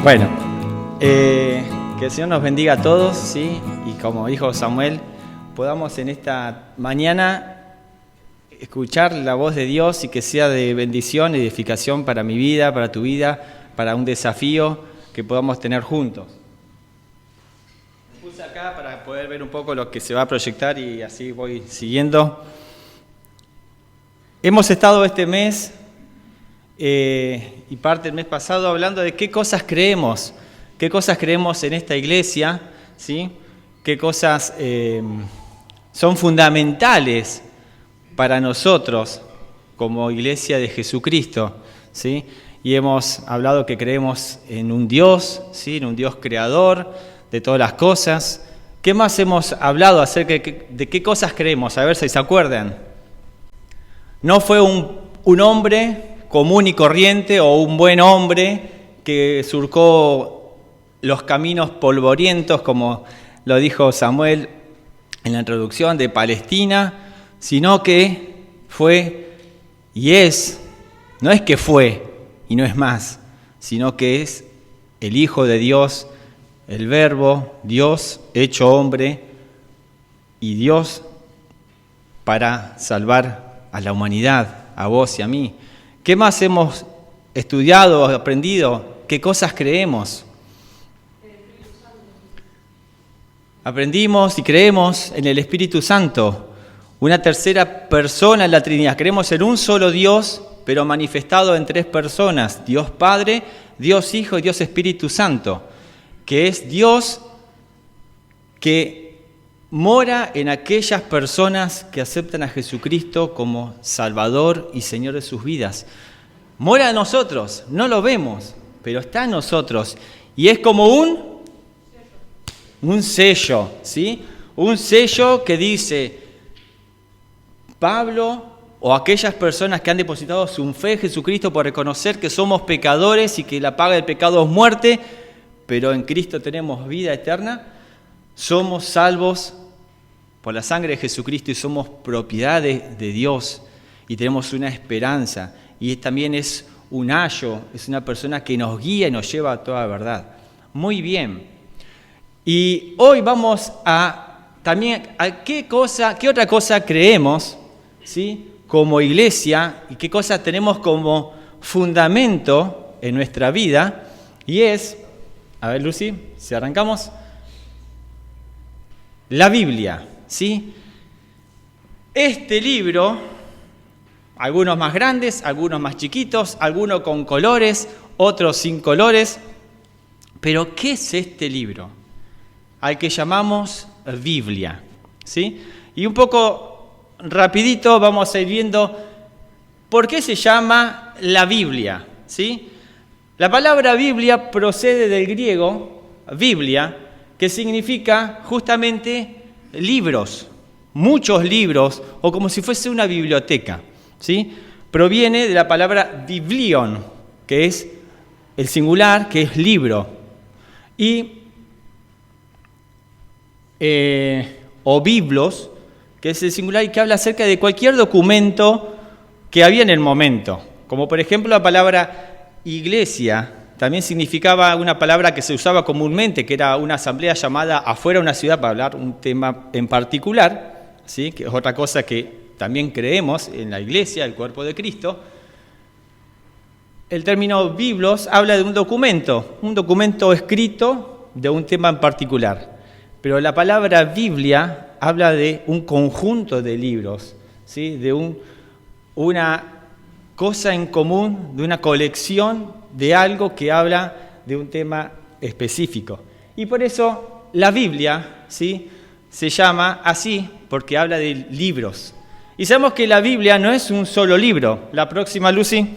Bueno, que el Señor nos bendiga a todos, ¿sí? Y como dijo Samuel, podamos en esta mañana escuchar la voz de Dios y que sea de bendición y edificación para mi vida, para tu vida, para un desafío que podamos tener juntos. Me puse acá para poder ver un poco lo que se va a proyectar y así voy siguiendo. Hemos estado este mes y parte del mes pasado hablando de qué cosas creemos en esta iglesia, ¿sí? Qué cosas son fundamentales para nosotros como iglesia de Jesucristo, ¿sí? Y hemos hablado que creemos en un Dios, ¿sí? En un Dios creador de todas las cosas. ¿Qué más hemos hablado acerca de qué cosas creemos? A ver si se acuerdan. No fue un hombre común y corriente o un buen hombre que surcó los caminos polvorientos, como lo dijo Samuel en la introducción, de Palestina, sino que fue y es, no es que fue y no es más, sino que es el Hijo de Dios, el Verbo, Dios hecho hombre y Dios para salvar a la humanidad, a vos y a mí. ¿Qué más hemos estudiado, aprendido? ¿Qué cosas creemos? Aprendimos y creemos en el Espíritu Santo, una tercera persona en la Trinidad. Creemos en un solo Dios, pero manifestado en tres personas: Dios Padre, Dios Hijo y Dios Espíritu Santo, que es Dios que mora en aquellas personas que aceptan a Jesucristo como Salvador y Señor de sus vidas. Mora en nosotros, no lo vemos, pero está en nosotros. Y es como un sello, ¿sí? Un sello que dice, Pablo o aquellas personas que han depositado su fe en Jesucristo por reconocer que somos pecadores y que la paga del pecado es muerte, pero en Cristo tenemos vida eterna, somos salvos por la sangre de Jesucristo y somos propiedad de Dios y tenemos una esperanza. Y también es un ayo, es una persona que nos guía y nos lleva a toda verdad. Muy bien. Y hoy vamos a qué otra cosa creemos, ¿sí? Como iglesia, y qué cosa tenemos como fundamento en nuestra vida. Y es, a ver Lucy, si arrancamos, la Biblia. ¿Sí? Este libro, algunos más grandes, algunos más chiquitos, algunos con colores, otros sin colores. Pero, ¿qué es este libro? Al que llamamos Biblia. ¿Sí? Y un poco rapidito vamos a ir viendo por qué se llama la Biblia. ¿Sí? La palabra Biblia procede del griego, Biblia, que significa justamente libros, muchos libros, o como si fuese una biblioteca, ¿sí? Proviene de la palabra biblion, que es el singular, que es libro, o biblos, que es el singular y que habla acerca de cualquier documento que había en el momento, como por ejemplo la palabra iglesia. También significaba una palabra que se usaba comúnmente, que era una asamblea llamada afuera de una ciudad para hablar un tema en particular, ¿sí? Que es otra cosa que también creemos en la iglesia, el cuerpo de Cristo. El término biblos habla de un documento escrito de un tema en particular. Pero la palabra Biblia habla de un conjunto de libros, ¿sí? De una cosa en común, de una colección de algo que habla de un tema específico. Y por eso la Biblia, ¿sí? Se llama así porque habla de libros. Y sabemos que la Biblia no es un solo libro. La próxima, Lucy.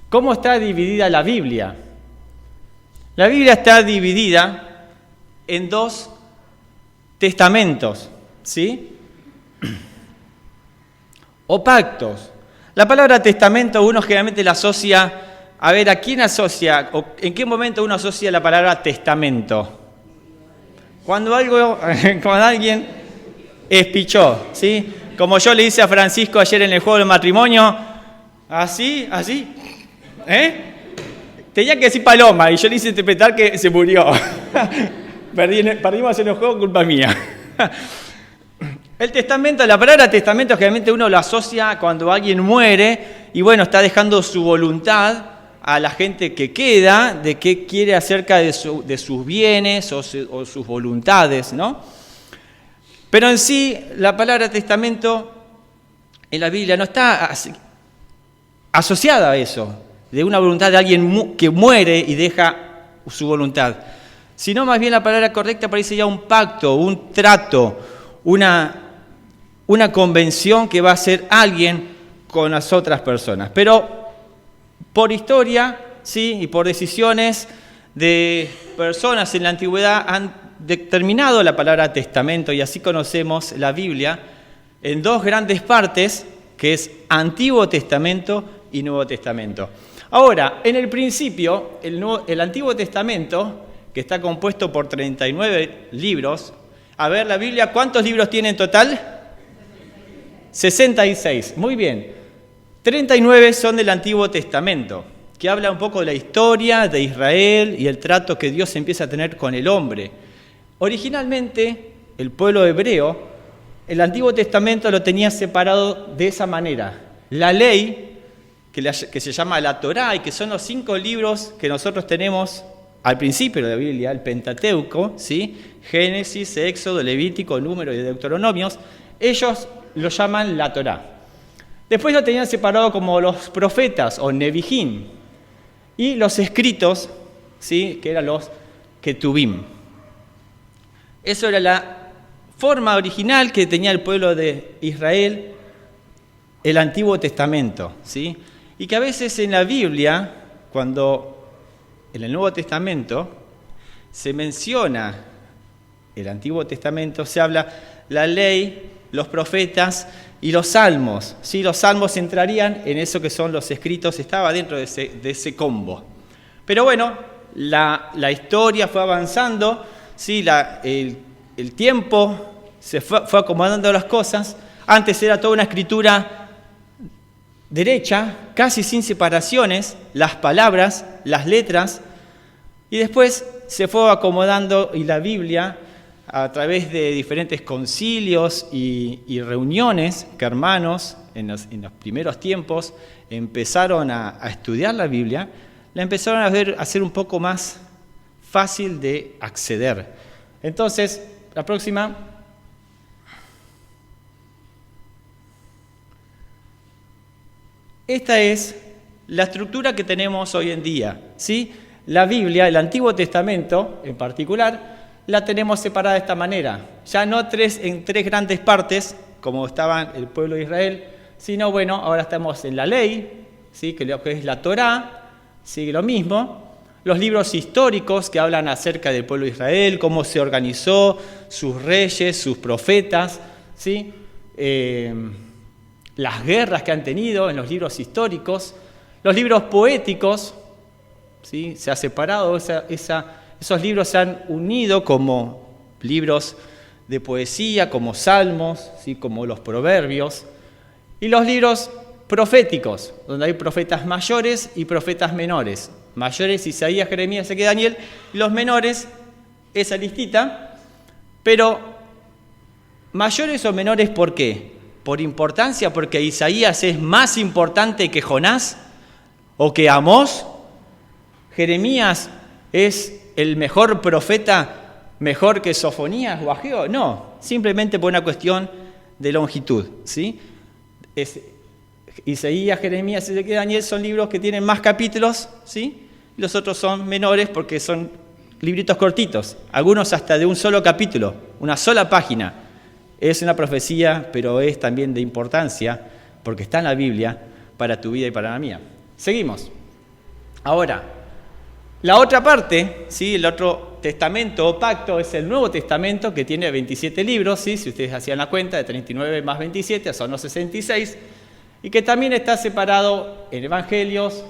¿Cómo está dividida la Biblia? La Biblia está dividida en 2 testamentos, ¿sí? O pactos. La palabra testamento uno generalmente la asocia, a ver, ¿a quién asocia? ¿O en qué momento uno asocia la palabra testamento? Cuando alguien espichó, ¿sí? Como yo le hice a Francisco ayer en el juego del matrimonio, así, Tenía que decir paloma y yo le hice interpretar que se murió. Perdimos en el juego, culpa mía. El testamento, la palabra testamento generalmente uno lo asocia cuando alguien muere y bueno, está dejando su voluntad a la gente que queda de qué quiere acerca de sus bienes o sus voluntades, ¿no? Pero en sí, la palabra testamento en la Biblia no está asociada a eso, de una voluntad de alguien que muere y deja su voluntad, sino más bien la palabra correcta parece ya un pacto, un trato, una convención que va a hacer alguien con las otras personas. Pero por historia, sí, y por decisiones de personas en la antigüedad han determinado la palabra testamento y así conocemos la Biblia en dos grandes partes, que es Antiguo Testamento y Nuevo Testamento. Ahora, en el principio, el Antiguo Testamento, que está compuesto por 39 libros, a ver, la Biblia, ¿cuántos libros tiene en total? 66, muy bien. 39 son del Antiguo Testamento, que habla un poco de la historia de Israel y el trato que Dios empieza a tener con el hombre. Originalmente, el pueblo hebreo, el Antiguo Testamento lo tenía separado de esa manera. La ley, que se llama la Torá, y que son los 5 libros que nosotros tenemos al principio de la Biblia, el Pentateuco, ¿sí? Génesis, Éxodo, Levítico, Número y Deuteronomios, ellos lo llaman la Torá. Después lo tenían separado como los profetas o Nevijín, y los escritos, ¿sí? Que eran los Ketubim. Eso era la forma original que tenía el pueblo de Israel, el Antiguo Testamento, ¿sí? Y que a veces en la Biblia, cuando en el Nuevo Testamento se menciona el Antiguo Testamento, se habla la ley, los profetas y los salmos, ¿sí? Los salmos entrarían en eso que son los escritos, estaba dentro de ese combo. Pero bueno, la historia fue avanzando, ¿sí? El tiempo se fue acomodando las cosas. Antes era toda una escritura derecha, casi sin separaciones, las palabras, las letras, y después se fue acomodando y la Biblia, a través de diferentes concilios y reuniones que hermanos en los primeros tiempos empezaron a estudiar la Biblia, la empezaron a hacer un poco más fácil de acceder. Entonces, la próxima. Esta es la estructura que tenemos hoy en día, ¿sí? La Biblia, el Antiguo Testamento en particular, la tenemos separada de esta manera. Ya no en tres grandes partes, como estaba el pueblo de Israel, sino, bueno, ahora estamos en la ley, ¿sí? Que lo que es la Torá, sigue lo mismo. Los libros históricos que hablan acerca del pueblo de Israel, cómo se organizó, sus reyes, sus profetas, ¿sí? Las guerras que han tenido en los libros históricos, los libros poéticos, ¿sí? Se ha separado, esos libros se han unido como libros de poesía, como salmos, ¿sí? Como los proverbios, y los libros proféticos, donde hay profetas mayores y profetas menores. Mayores, Isaías, Jeremías, Ezequiel, Daniel, y los menores, esa listita, pero mayores o menores, ¿por qué? Por importancia, porque Isaías es más importante que Jonás o que Amós. Jeremías es el mejor profeta, mejor que Sofonías o Ageo. No, simplemente por una cuestión de longitud, ¿sí? Isaías, Jeremías, Ezequiel, Daniel son libros que tienen más capítulos, ¿sí? Los otros son menores porque son libritos cortitos, algunos hasta de un solo capítulo, una sola página. Es una profecía, pero es también de importancia, porque está en la Biblia, para tu vida y para la mía. Seguimos. Ahora, la otra parte, ¿sí? El otro testamento o pacto es el Nuevo Testamento, que tiene 27 libros, ¿sí? Si ustedes hacían la cuenta, de 39 más 27 son los 66, y que también está separado en evangelios,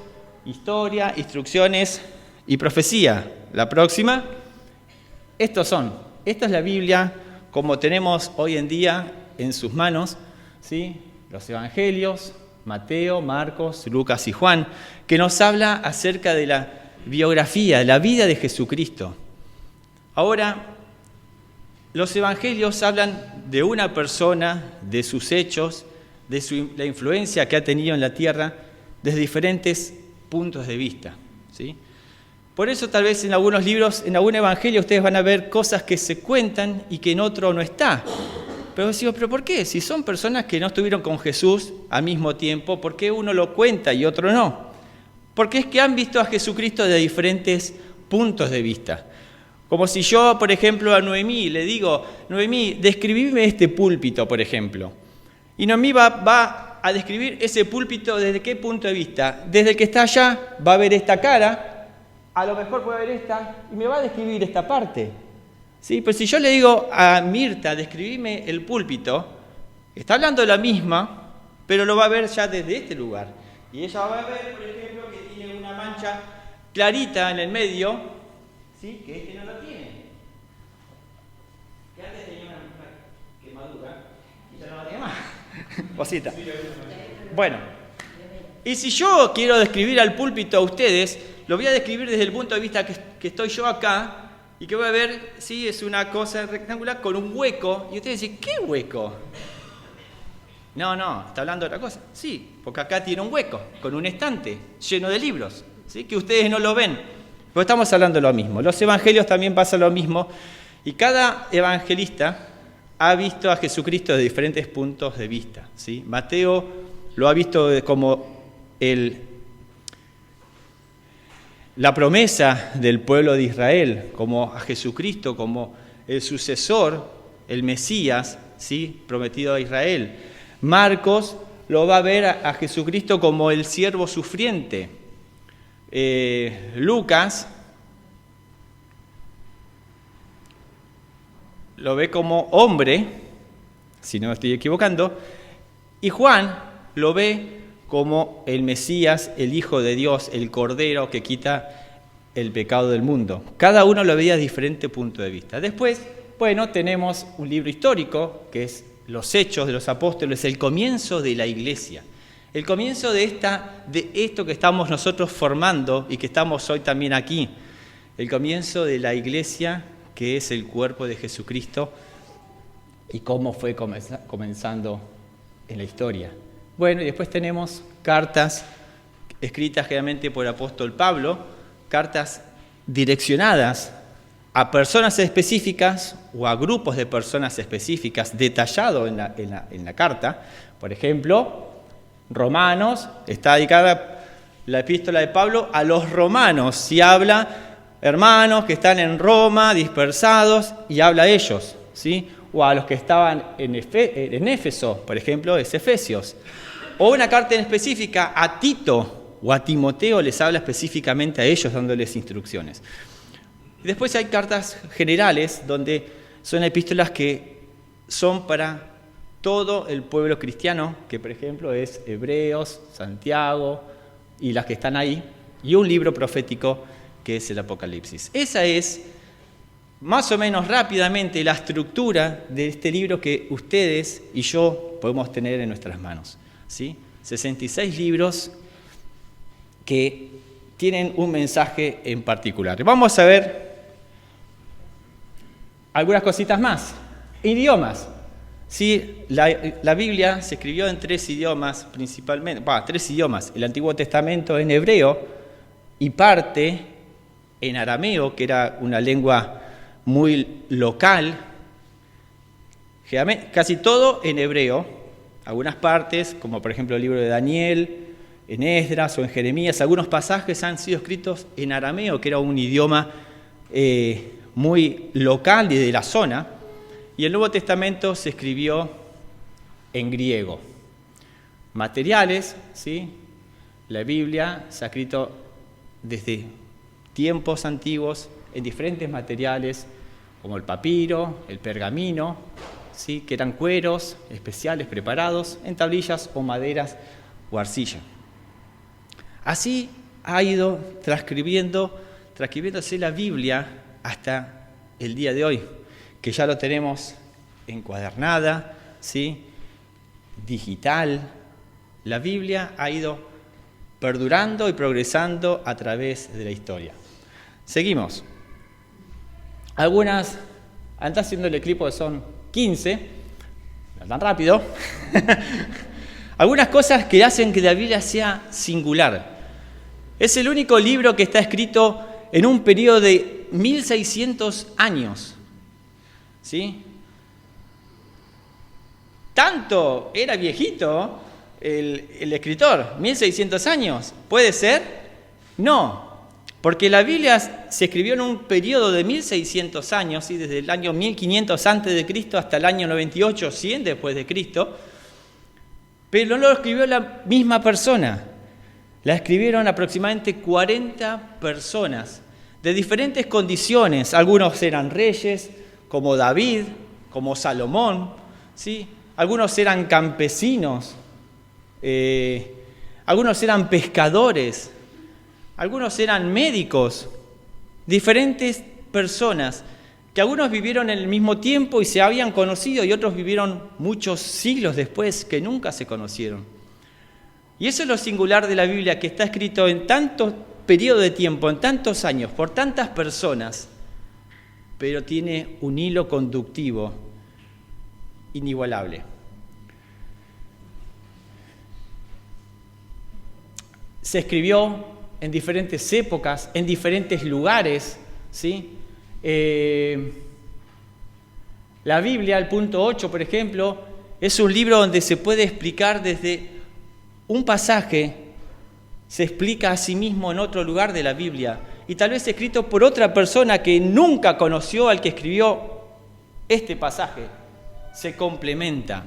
historia, instrucciones y profecía. La próxima. Esta es la Biblia como tenemos hoy en día en sus manos, ¿sí? Los evangelios, Mateo, Marcos, Lucas y Juan, que nos habla acerca de biografía, la vida de Jesucristo. Ahora, los evangelios hablan de una persona, de sus hechos, de la influencia que ha tenido en la tierra, desde diferentes puntos de vista, ¿sí? Por eso tal vez en algunos libros, en algún evangelio, ustedes van a ver cosas que se cuentan y que en otro no está. Pero decimos, ¿pero por qué? Si son personas que no estuvieron con Jesús al mismo tiempo, ¿por qué uno lo cuenta y otro no? Porque es que han visto a Jesucristo de diferentes puntos de vista. Como si yo, por ejemplo, a Noemí le digo, Noemí, describime este púlpito, por ejemplo. Y Noemí va a describir ese púlpito desde qué punto de vista. Desde el que está allá va a ver esta cara, a lo mejor puede ver esta, y me va a describir esta parte. ¿Sí? Pero si yo le digo a Mirta, describime el púlpito, está hablando de la misma, pero lo va a ver ya desde este lugar. Y ella va a ver, por ejemplo, que tiene una mancha clarita en el medio, ¿sí? Que este no lo tiene. Que antes tenía una quemadura y ya no la tiene más. Cosita. Bueno, y si yo quiero describir al púlpito a ustedes, lo voy a describir desde el punto de vista que estoy yo acá y que voy a ver, sí, es una cosa rectangular con un hueco. Y ustedes dicen, ¿qué hueco? No, está hablando de otra cosa. Sí, porque acá tiene un hueco con un estante lleno de libros, ¿sí? Que ustedes no lo ven. Pero estamos hablando de lo mismo. Los evangelios también pasa lo mismo. Y cada evangelista ha visto a Jesucristo de diferentes puntos de vista, ¿sí? Mateo lo ha visto como la promesa del pueblo de Israel, como a Jesucristo, como el sucesor, el Mesías, ¿sí? Prometido a Israel. Marcos lo va a ver a Jesucristo como el siervo sufriente. Lucas lo ve como hombre, si no me estoy equivocando, y Juan lo ve como el Mesías, el Hijo de Dios, el Cordero que quita el pecado del mundo. Cada uno lo veía de diferente punto de vista. Después, bueno, tenemos un libro histórico, que es Los Hechos de los Apóstoles, el comienzo de la Iglesia. El comienzo de esto que estamos nosotros formando y que estamos hoy también aquí. El comienzo de la Iglesia, que es el cuerpo de Jesucristo, y cómo fue comenzando en la historia. Bueno, y después tenemos cartas escritas generalmente por el apóstol Pablo, cartas direccionadas a personas específicas o a grupos de personas específicas, detallado en la carta. Por ejemplo, Romanos, está dedicada la epístola de Pablo a los romanos, si habla hermanos que están en Roma, dispersados, y habla a ellos, ¿sí? O a los que estaban en Éfeso, por ejemplo, es Efesios. O una carta en específica a Tito o a Timoteo, les habla específicamente a ellos, dándoles instrucciones. Y después hay cartas generales, donde son epístolas que son para todo el pueblo cristiano, que por ejemplo es Hebreos, Santiago y las que están ahí, y un libro profético que es el Apocalipsis. Esa es más o menos rápidamente la estructura de este libro que ustedes y yo podemos tener en nuestras manos, ¿sí? 66 libros que tienen un mensaje en particular. Vamos a ver algunas cositas más. Idiomas. Sí, la Biblia se escribió en 3 idiomas principalmente, 3 idiomas. El Antiguo Testamento en hebreo y parte en arameo, que era una lengua muy local, casi todo en hebreo, algunas partes, como por ejemplo el libro de Daniel, en Esdras o en Jeremías, algunos pasajes han sido escritos en arameo, que era un idioma muy local y de la zona, y el Nuevo Testamento se escribió en griego. Materiales, ¿sí? La Biblia se ha escrito desde tiempos antiguos en diferentes materiales, como el papiro, el pergamino, ¿sí? Que eran cueros especiales preparados en tablillas o maderas o arcilla. Así ha ido transcribiéndose la Biblia hasta el día de hoy, que ya lo tenemos encuadernada, ¿sí? Digital. La Biblia ha ido perdurando y progresando a través de la historia. Seguimos. Algunas, anda haciendo el clip, son 15, no tan rápido. Algunas cosas que hacen que la Biblia sea singular. Es el único libro que está escrito en un periodo de 1600 años. ¿Sí? Tanto era viejito el escritor, 1600 años. ¿Puede ser? No, porque la Biblia se escribió en un periodo de 1600 años, ¿sí? Desde el año 1500 a.C. hasta el año 98, 100 después de Cristo, pero no lo escribió la misma persona. La escribieron aproximadamente 40 personas de diferentes condiciones. Algunos eran reyes, como David, como Salomón, ¿sí? Algunos eran campesinos, algunos eran pescadores, algunos eran médicos, diferentes personas que algunos vivieron en el mismo tiempo y se habían conocido y otros vivieron muchos siglos después que nunca se conocieron. Y eso es lo singular de la Biblia, que está escrito en tantos periodos de tiempo, en tantos años, por tantas personas, pero tiene un hilo conductivo inigualable. Se escribió en diferentes épocas, en diferentes lugares, ¿sí? La Biblia, el punto 8, por ejemplo, es un libro donde se puede explicar desde un pasaje, se explica a sí mismo en otro lugar de la Biblia, y tal vez escrito por otra persona que nunca conoció al que escribió este pasaje. Se complementa.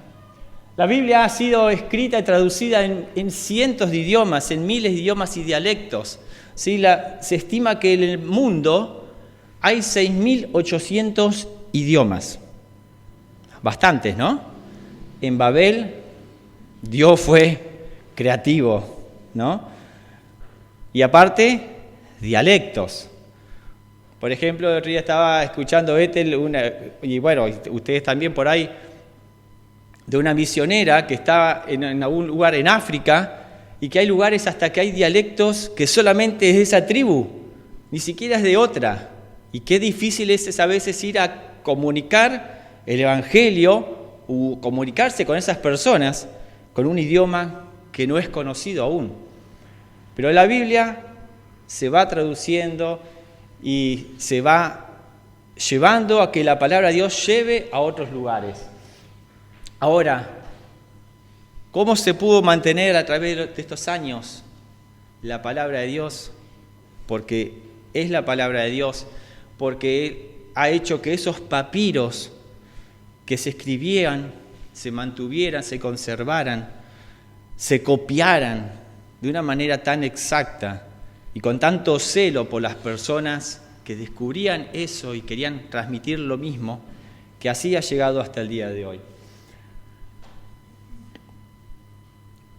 La Biblia ha sido escrita y traducida en cientos de idiomas, en miles de idiomas y dialectos. ¿Sí? Se estima que en el mundo hay 6.800 idiomas. Bastantes, ¿no? En Babel, Dios fue creativo, ¿no? Y aparte, dialectos. Por ejemplo, el otro día estaba escuchando y bueno, ustedes también por ahí, de una misionera que estaba en algún lugar en África y que hay lugares hasta que hay dialectos que solamente es de esa tribu, ni siquiera es de otra. Y qué difícil es a veces ir a comunicar el Evangelio o comunicarse con esas personas con un idioma que no es conocido aún. Pero la Biblia se va traduciendo y se va llevando a que la palabra de Dios lleve a otros lugares. Ahora, ¿cómo se pudo mantener a través de estos años la palabra de Dios? Porque es la palabra de Dios, porque Él ha hecho que esos papiros que se escribían, se mantuvieran, se conservaran, se copiaran de una manera tan exacta y con tanto celo por las personas que descubrían eso y querían transmitir lo mismo, que así ha llegado hasta el día de hoy.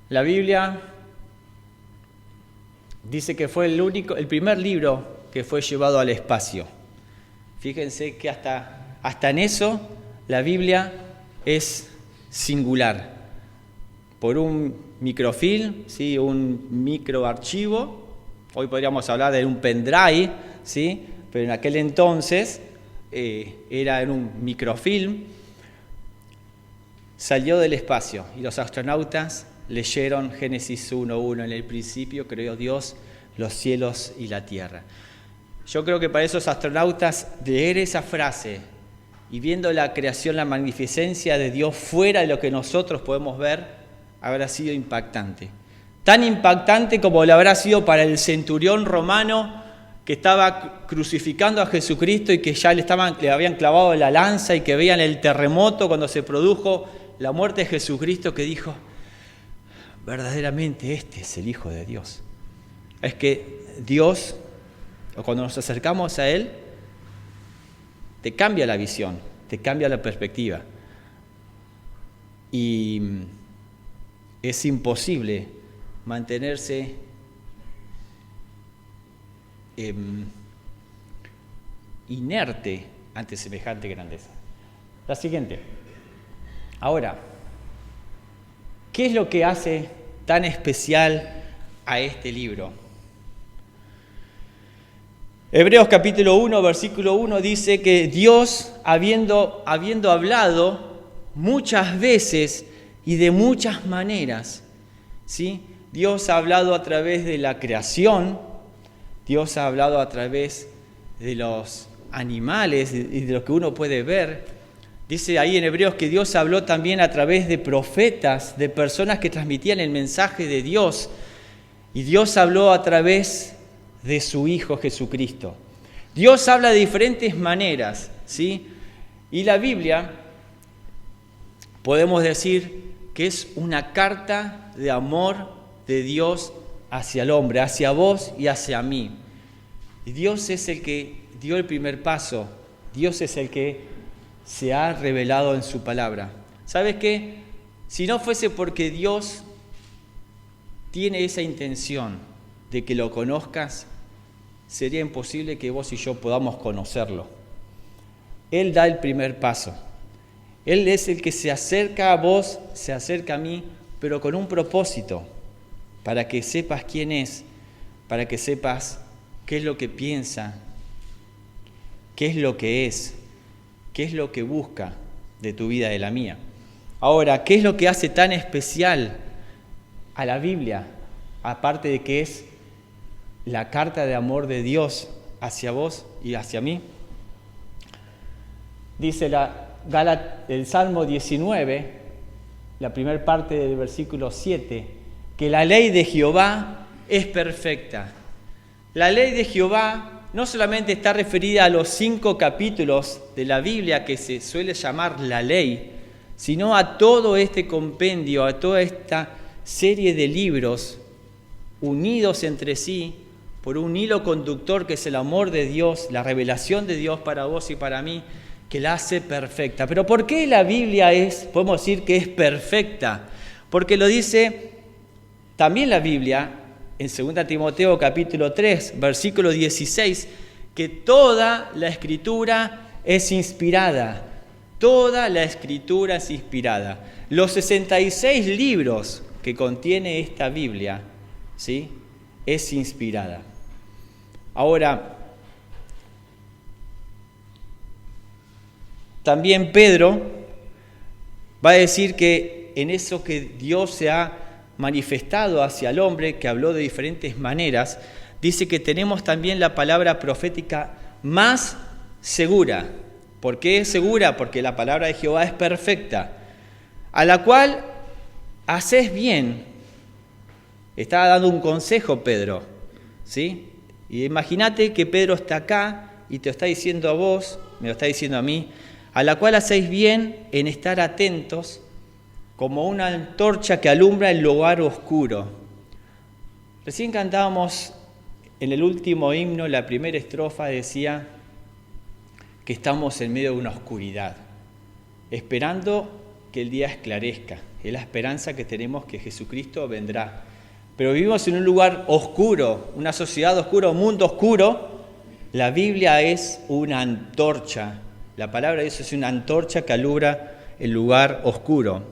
La Biblia dice que fue el primer libro que fue llevado al espacio. Fíjense que hasta en eso la Biblia es singular. Por un microfilm, ¿sí? Un microarchivo, hoy podríamos hablar de un pendrive, ¿sí? Pero en aquel entonces era en un microfilm, salió del espacio y los astronautas leyeron Génesis 1:1, en el principio creó Dios los cielos y la tierra. Yo creo que para esos astronautas leer esa frase y viendo la creación, la magnificencia de Dios fuera de lo que nosotros podemos ver, habrá sido impactante. Tan impactante como lo habrá sido para el centurión romano que estaba crucificando a Jesucristo y que ya le habían clavado la lanza y que veían el terremoto cuando se produjo la muerte de Jesucristo, que dijo: verdaderamente este es el Hijo de Dios. Es que Dios, cuando nos acercamos a Él, te cambia la visión, te cambia la perspectiva. Y es imposible mantenerse inerte ante semejante grandeza. La siguiente. Ahora, ¿qué es lo que hace tan especial a este libro. Hebreos capítulo 1, versículo 1 dice que Dios, habiendo hablado muchas veces y de muchas maneras, ¿sí? Dios ha hablado a través de la creación, Dios ha hablado a través de los animales y de lo que uno puede ver. Dice ahí en Hebreos que Dios habló también a través de profetas, de personas que transmitían el mensaje de Dios. Y Dios habló a través de su Hijo Jesucristo. Dios habla de diferentes maneras, ¿sí? Y la Biblia, podemos decir que es una carta de amor de Dios hacia el hombre, hacia vos y hacia mí. Y Dios es el que dio el primer paso. Dios es el que se ha revelado en su palabra. ¿Sabes qué? Si no fuese porque Dios tiene esa intención de que lo conozcas, sería imposible que vos y yo podamos conocerlo. Él da el primer paso. Él es el que se acerca a vos, se acerca a mí, pero con un propósito, para que sepas quién es, para que sepas qué es lo que piensa, qué es lo que es, qué es lo que busca de tu vida, de la mía. Ahora, ¿qué es lo que hace tan especial a la Biblia? Aparte de que es la carta de amor de Dios hacia vos y hacia mí. Dice el Salmo 19, la primera parte del versículo 7, que la ley de Jehová es perfecta. La ley de Jehová no solamente está referida a los 5 capítulos de la Biblia que se suele llamar la ley, sino a todo este compendio, a toda esta serie de libros unidos entre sí por un hilo conductor que es el amor de Dios, la revelación de Dios para vos y para mí, que la hace perfecta. Pero ¿por qué la Biblia podemos decir que es perfecta? Porque lo dice también la Biblia en 2 Timoteo capítulo 3, versículo 16, que toda la Escritura es inspirada. Toda la Escritura es inspirada. Los 66 libros que contiene esta Biblia, ¿sí?, es inspirada. Ahora, también Pedro va a decir que en eso que Dios se ha manifestado hacia el hombre, que habló de diferentes maneras, dice que tenemos también la palabra profética más segura. ¿Por qué es segura? Porque la palabra de Jehová es perfecta, a la cual haces bien. Estaba dando un consejo Pedro, ¿sí? Y imagínate que Pedro está acá y te está diciendo a vos, me lo está diciendo a mí, a la cual hacéis bien en estar atentos como una antorcha que alumbra el lugar oscuro. Recién cantábamos en el último himno, la primera estrofa decía que estamos en medio de una oscuridad, esperando que el día esclarezca. Es la esperanza que tenemos que Jesucristo vendrá. Pero vivimos en un lugar oscuro, una sociedad oscura, un mundo oscuro. La Biblia es una antorcha. La palabra de Dios es una antorcha que alumbra el lugar oscuro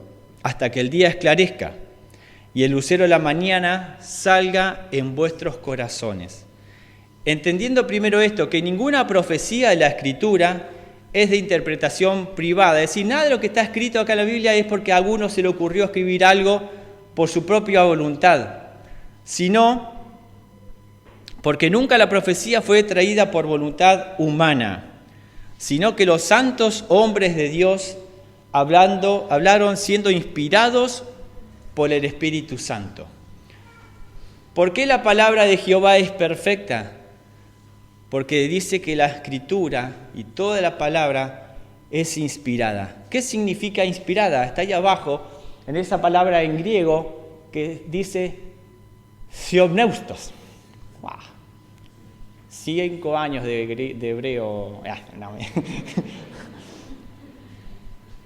hasta que el día esclarezca y el lucero de la mañana salga en vuestros corazones. Entendiendo primero esto, que ninguna profecía de la Escritura es de interpretación privada. Es decir, nada de lo que está escrito acá en la Biblia es porque a alguno se le ocurrió escribir algo por su propia voluntad, sino porque nunca la profecía fue traída por voluntad humana, sino que los santos hombres de Dios hablaron siendo inspirados por el Espíritu Santo. ¿Por qué la palabra de Jehová es perfecta? Porque dice que la Escritura y toda la palabra es inspirada. ¿Qué significa inspirada? Está ahí abajo, en esa palabra en griego que dice theopneustos. Wow. 5 años de hebreo.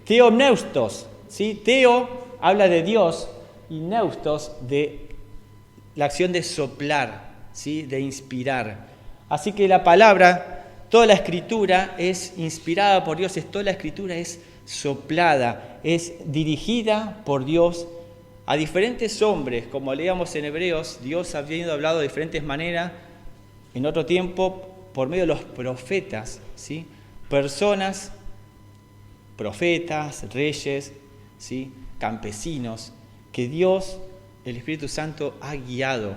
Theopneustos, ¿sí? Theo habla de Dios y neustos de la acción de soplar, ¿sí?, de inspirar. Así que la palabra, toda la Escritura es inspirada por Dios, toda la Escritura es soplada, es dirigida por Dios a diferentes hombres, como leíamos en Hebreos, Dios había hablado de diferentes maneras, en otro tiempo, por medio de los profetas, ¿sí? Personas, profetas, reyes, ¿sí? Campesinos, que Dios, el Espíritu Santo, ha guiado.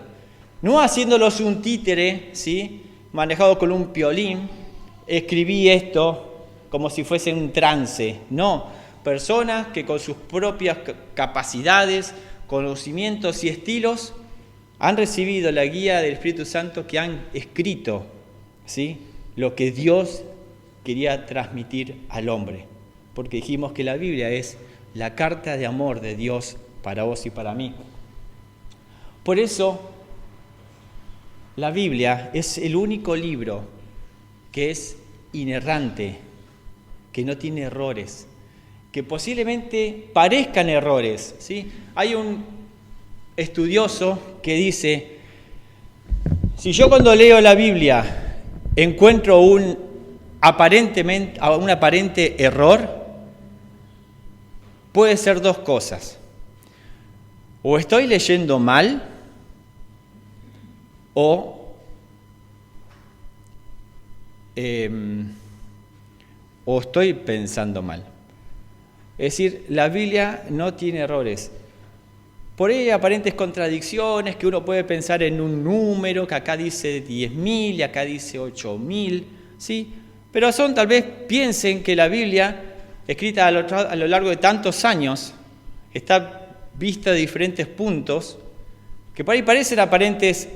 No haciéndolos un títere, ¿sí? Manejado con un piolín, escribí esto como si fuese un trance. No, personas que con sus propias capacidades, conocimientos y estilos han recibido la guía del Espíritu Santo, que han escrito, ¿sí? Lo que Dios quería transmitir al hombre. Porque dijimos que la Biblia es la carta de amor de Dios para vos y para mí. Por eso, la Biblia es el único libro que es inerrante, que no tiene errores, que posiblemente parezcan errores, ¿sí? Hay un estudioso que dice, si yo cuando leo la Biblia encuentro un aparente error, puede ser dos cosas. O estoy leyendo mal, o estoy pensando mal. Es decir, la Biblia no tiene errores. Por ahí hay aparentes contradicciones, que uno puede pensar en un número, que acá dice 10.000 y acá dice 8.000, ¿sí? Pero tal vez piensen que la Biblia, escrita a lo largo de tantos años, está vista de diferentes puntos, que por ahí parecen aparentes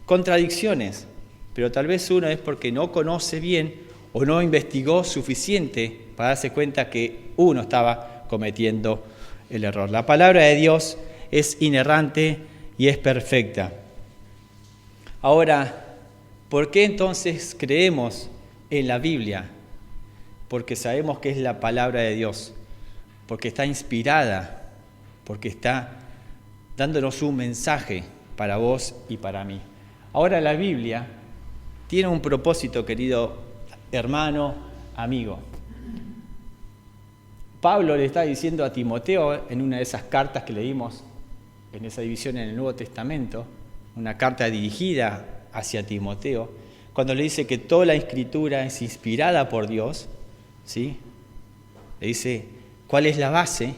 contradicciones, pero tal vez uno es porque no conoce bien o no investigó suficiente para darse cuenta que uno estaba cometiendo el error. La palabra de Dios es inerrante y es perfecta. Ahora, ¿por qué entonces creemos en la Biblia? Porque sabemos que es la palabra de Dios, porque está inspirada, porque está dándonos un mensaje para vos y para mí. Ahora, la Biblia tiene un propósito, querido hermano, amigo. Pablo le está diciendo a Timoteo, en una de esas cartas que leímos en esa división en el Nuevo Testamento, una carta dirigida hacia Timoteo, cuando le dice que toda la Escritura es inspirada por Dios, ¿sí? Le dice cuál es la base,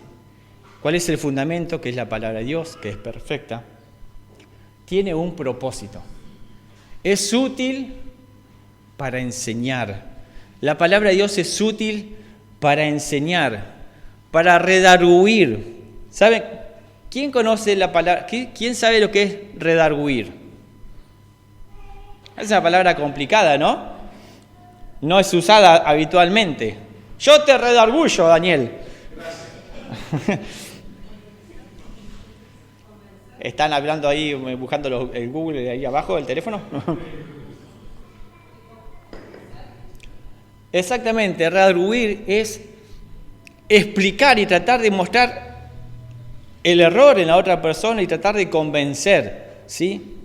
cuál es el fundamento, que es la palabra de Dios, que es perfecta. Tiene un propósito. Es útil para enseñar. La palabra de Dios es útil para enseñar, para redarguir. ¿Saben? ¿Quién conoce la palabra? ¿Quién sabe lo que es redarguir? Es una palabra complicada, ¿no? No es usada habitualmente. Yo te redargullo, Daniel. ¿Están hablando ahí, buscando el Google ahí abajo del teléfono? Exactamente, redarguir es explicar y tratar de mostrar el error en la otra persona y tratar de convencer, ¿sí?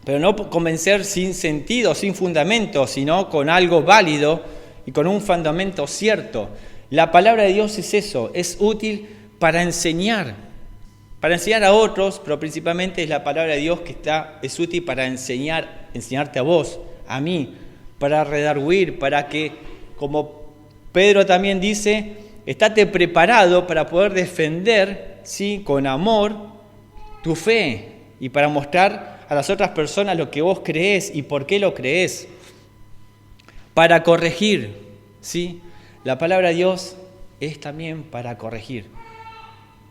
Pero no convencer sin sentido, sin fundamento, sino con algo válido y con un fundamento cierto. La palabra de Dios es eso, es útil para enseñar a otros, pero principalmente es la palabra de Dios que es útil para enseñarte a vos, a mí, para redarguir, para que, como Pedro también dice, estate preparado para poder defender, ¿sí?, con amor tu fe y para mostrar a las otras personas lo que vos creés y por qué lo creés, para corregir, ¿sí? La palabra de Dios es también para corregir.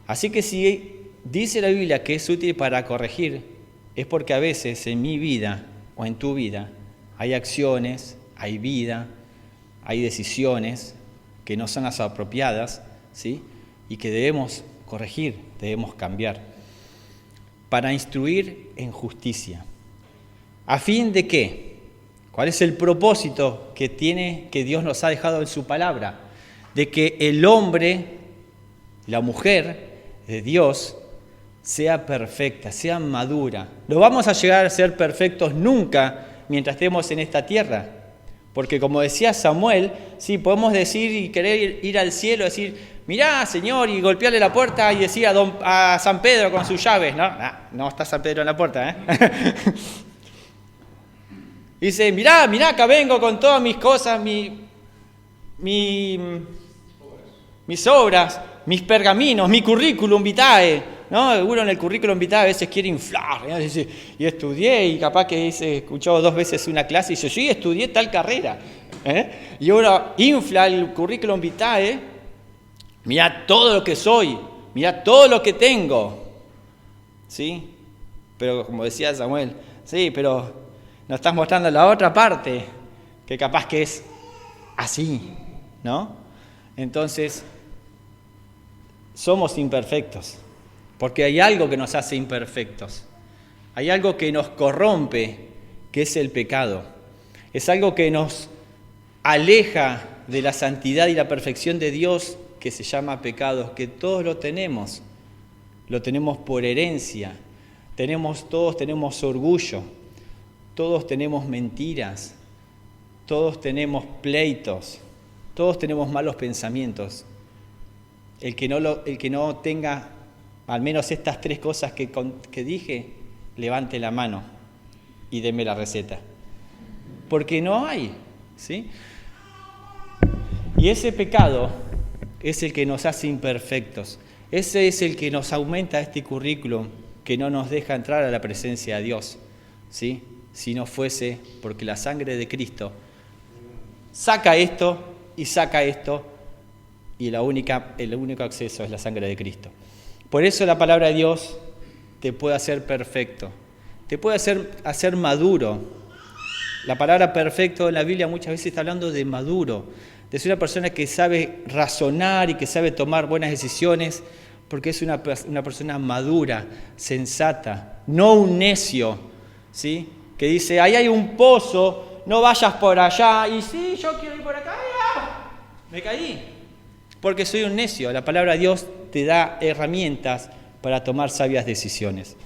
Así que si dice la Biblia que es útil para corregir, es porque a veces en mi vida o en tu vida hay acciones, hay vida, hay decisiones que no son las apropiadas, ¿sí?, y que debemos corregir, debemos cambiar, para instruir en justicia. ¿A fin de qué? ¿Cuál es el propósito que Dios nos ha dejado en su palabra? De que el hombre, la mujer de Dios, sea perfecta, sea madura. No vamos a llegar a ser perfectos nunca mientras estemos en esta tierra, Porque como decía Samuel, sí, podemos decir y querer ir al cielo, decir, mirá, Señor, y golpearle la puerta y decir a San Pedro con sus llaves. No está San Pedro en la puerta, Dice, mirá, acá vengo con todas mis cosas, mis obras, mis pergaminos, mi currículum vitae. ¿No? Uno en el currículum vitae a veces quiere inflar, ¿no? Dice, y estudié, y capaz que escuchó 2 veces una clase y dice, sí, estudié tal carrera. Y uno infla el currículum vitae, mirá todo lo que soy, mirá todo lo que tengo. ¿Sí? Pero como decía Samuel, sí, pero nos estás mostrando la otra parte, que capaz que es así, ¿no? Entonces, somos imperfectos, porque hay algo que nos hace imperfectos. Hay algo que nos corrompe, que es el pecado. Es algo que nos aleja de la santidad y la perfección de Dios, que se llama pecado, que todos lo tenemos por herencia. Todos tenemos orgullo, todos tenemos mentiras, todos tenemos pleitos, todos tenemos malos pensamientos. El que no tenga al menos estas 3 cosas que dije, levante la mano y deme la receta. Porque no hay, ¿sí? Y ese pecado es el que nos hace imperfectos. Ese es el que nos aumenta este currículum, que no nos deja entrar a la presencia de Dios, ¿sí? Si no fuese porque la sangre de Cristo saca esto y saca esto, y el único acceso es la sangre de Cristo. Por eso la palabra de Dios te puede hacer perfecto, te puede hacer maduro. La palabra perfecto en la Biblia muchas veces está hablando de maduro, de ser una persona que sabe razonar y que sabe tomar buenas decisiones, porque es una persona madura, sensata, no un necio, ¿sí? Que dice, ahí hay un pozo, no vayas por allá, y sí, yo quiero ir por acá, me caí, porque soy un necio. La palabra de Dios te da herramientas para tomar sabias decisiones.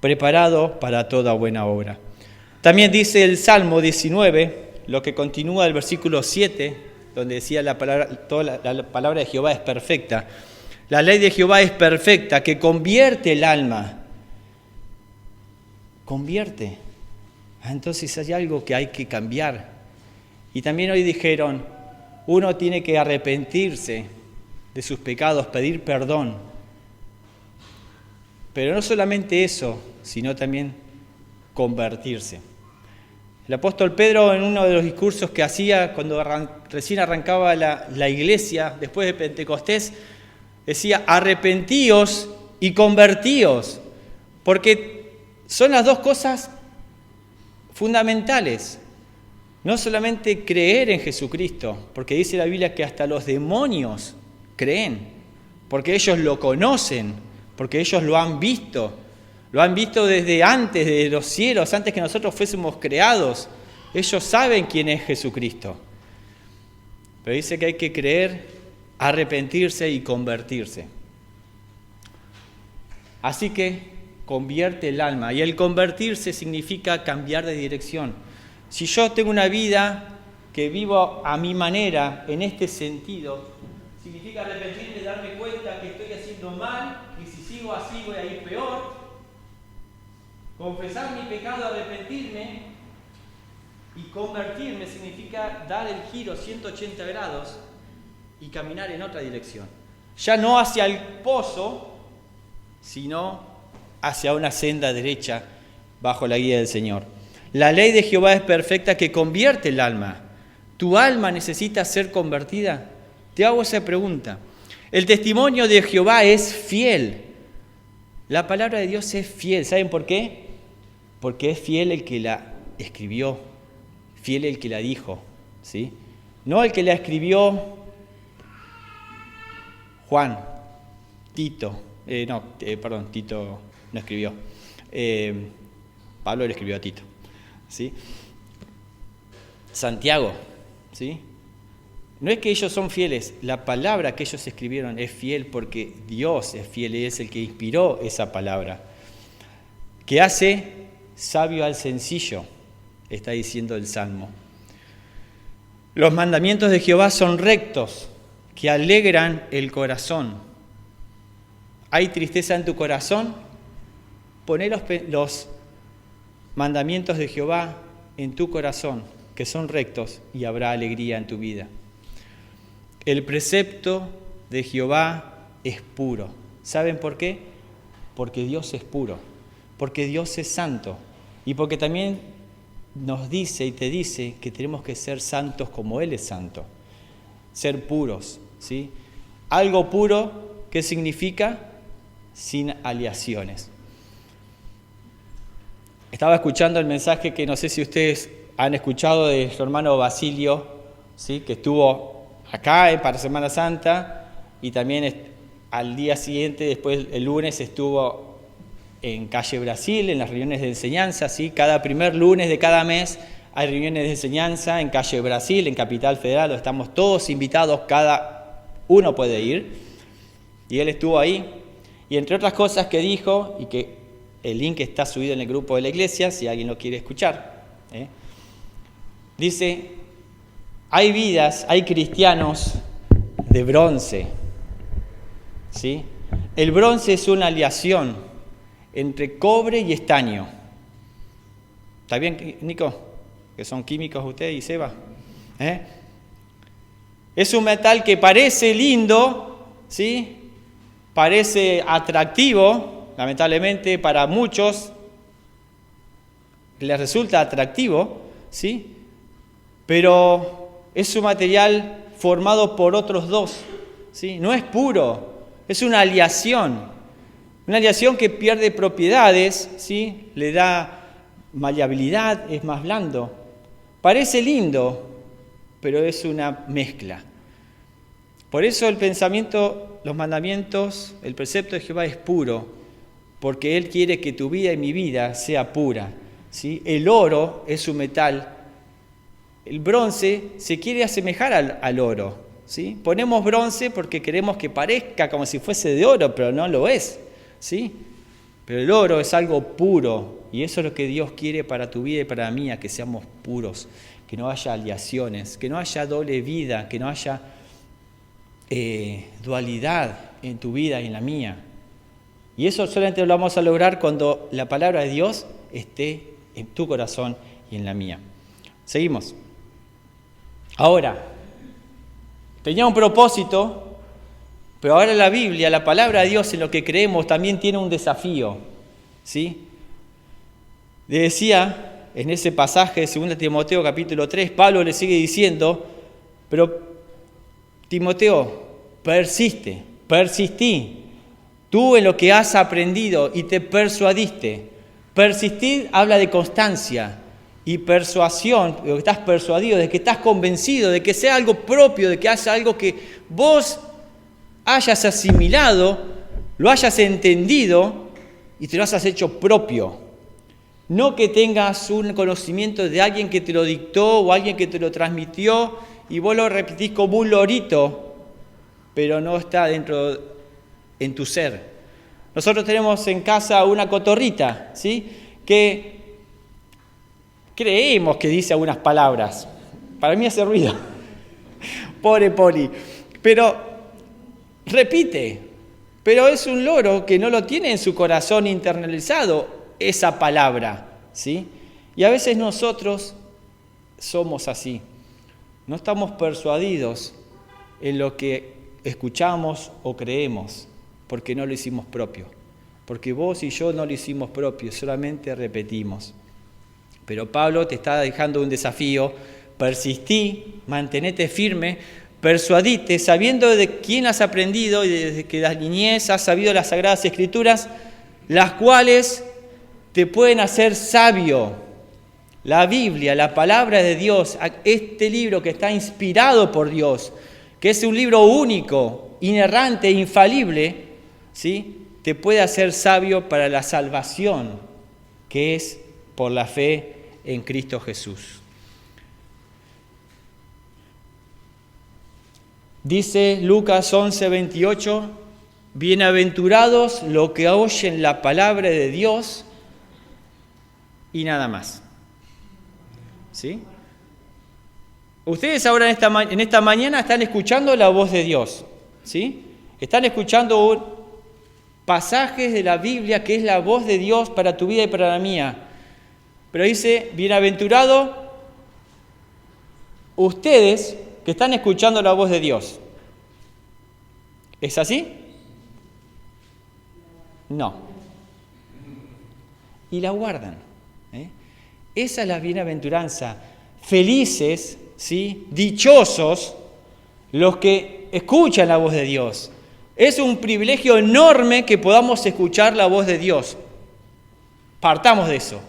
Preparado para toda buena obra. También dice el Salmo 19, lo que continúa el versículo 7, donde decía la palabra de Jehová es perfecta. La ley de Jehová es perfecta, que convierte el alma. Convierte. Entonces hay algo que hay que cambiar. Y también hoy dijeron, uno tiene que arrepentirse de sus pecados, pedir perdón. Pero no solamente eso, sino también convertirse. El apóstol Pedro, en uno de los discursos que hacía cuando recién arrancaba la iglesia, después de Pentecostés, decía, arrepentíos y convertíos, porque son las 2 cosas fundamentales. No solamente creer en Jesucristo, porque dice la Biblia que hasta los demonios creen, porque ellos lo conocen, porque ellos lo han visto desde antes de los cielos, antes que nosotros fuésemos creados. Ellos saben quién es Jesucristo. Pero dice que hay que creer, arrepentirse y convertirse. Así que convierte el alma, y el convertirse significa cambiar de dirección. Si yo tengo una vida que vivo a mi manera, en este sentido, significa arrepentirme, darme cuenta que estoy haciendo mal, y si sigo así voy a ir peor. Confesar mi pecado, arrepentirme y convertirme significa dar el giro 180 grados y caminar en otra dirección. Ya no hacia el pozo, sino hacia una senda derecha bajo la guía del Señor. La ley de Jehová es perfecta, que convierte el alma. ¿Tu alma necesita ser convertida? Te hago esa pregunta. El testimonio de Jehová es fiel. La palabra de Dios es fiel. ¿Saben por qué? Porque es fiel el que la escribió, fiel el que la dijo, ¿sí? No el que la escribió Juan, Tito. Tito no escribió. Pablo le escribió a Tito, ¿sí? Santiago, ¿sí? No es que ellos son fieles, la palabra que ellos escribieron es fiel porque Dios es fiel y es el que inspiró esa palabra, que hace sabio al sencillo. está diciendo el Salmo. Los mandamientos de Jehová son rectos, que alegran el corazón. ¿Hay tristeza en tu corazón? Poné los mandamientos de Jehová en tu corazón, que son rectos, y habrá alegría en tu vida. El precepto de Jehová es puro. ¿Saben por qué? Porque Dios es puro, porque Dios es santo, y porque también nos dice y te dice que tenemos que ser santos como Él es santo, ser puros, ¿sí? Algo puro, ¿qué significa? Sin aleaciones. Estaba escuchando el mensaje que no sé si ustedes han escuchado de su hermano Basilio, ¿sí? Que estuvo acá para Semana Santa y también al día siguiente, después el lunes, estuvo en Calle Brasil, en las reuniones de enseñanza, ¿sí? Cada primer lunes de cada mes hay reuniones de enseñanza en Calle Brasil, en Capital Federal, donde estamos todos invitados, cada uno puede ir. Y él estuvo ahí, y entre otras cosas que dijo, y que el link está subido en el grupo de la iglesia, si alguien lo quiere escuchar, dice, hay vidas, hay cristianos de bronce, ¿sí? El bronce es una aleación entre cobre y estaño. ¿Está bien, Nico? Que son químicos usted y Seba. Es un metal que parece lindo, ¿sí? Parece atractivo, lamentablemente para muchos les resulta atractivo, ¿sí? Pero es un material formado por otros dos, ¿sí? No es puro, es una aleación que pierde propiedades, ¿sí? Le da maleabilidad, es más blando. Parece lindo, pero es una mezcla. Por eso el pensamiento, los mandamientos, el precepto de Jehová es puro, porque Él quiere que tu vida y mi vida sea pura, ¿sí? El oro es un metal. El bronce se quiere asemejar al oro, ¿sí? Ponemos bronce porque queremos que parezca como si fuese de oro, pero no lo es, ¿sí? Pero el oro es algo puro, y eso es lo que Dios quiere para tu vida y para la mía, que seamos puros, que no haya aleaciones, que no haya doble vida, que no haya dualidad en tu vida y en la mía. Y eso solamente lo vamos a lograr cuando la palabra de Dios esté en tu corazón y en la mía. Seguimos. Ahora, tenía un propósito, pero ahora la Biblia, la palabra de Dios en lo que creemos, también tiene un desafío, ¿sí? Le decía en ese pasaje de 2 Timoteo capítulo 3, Pablo le sigue diciendo, pero Timoteo, persistí, tú en lo que has aprendido y te persuadiste. Persistir habla de constancia y persuasión, de que estás persuadido, de que estás convencido, de que sea algo propio, de que haya algo que vos hayas asimilado, lo hayas entendido y te lo hayas hecho propio. No que tengas un conocimiento de alguien que te lo dictó o alguien que te lo transmitió y vos lo repetís como un lorito, pero no está dentro en tu ser. Nosotros tenemos en casa una cotorrita, ¿sí? Que creemos que dice algunas palabras. Para mí hace ruido. Pobre Poli. Pero repite. Pero es un loro que no lo tiene en su corazón internalizado esa palabra, ¿sí? Y a veces nosotros somos así. No estamos persuadidos en lo que escuchamos o creemos, porque no lo hicimos propio. Porque vos y yo no lo hicimos propio, solamente repetimos. Pero Pablo te está dejando un desafío: persistí, mantenete firme, persuadite, sabiendo de quién has aprendido y desde que la niñez has sabido las Sagradas Escrituras, las cuales te pueden hacer sabio. La Biblia, la palabra de Dios, este libro que está inspirado por Dios, que es un libro único, inerrante, infalible, ¿sí? Te puede hacer sabio para la salvación, que es por la fe en Cristo Jesús. Dice Lucas 11:28, bienaventurados los que oyen la palabra de Dios y nada más. ¿Sí? Ustedes ahora en esta mañana están escuchando la voz de Dios, ¿sí? Están escuchando pasajes de la Biblia que es la voz de Dios para tu vida y para la mía. Pero dice, bienaventurado ustedes que están escuchando la voz de Dios. ¿Es así? No. Y la guardan. Esa es la bienaventuranza. Felices, ¿sí? Dichosos los que escuchan la voz de Dios. Es un privilegio enorme que podamos escuchar la voz de Dios. Partamos de eso.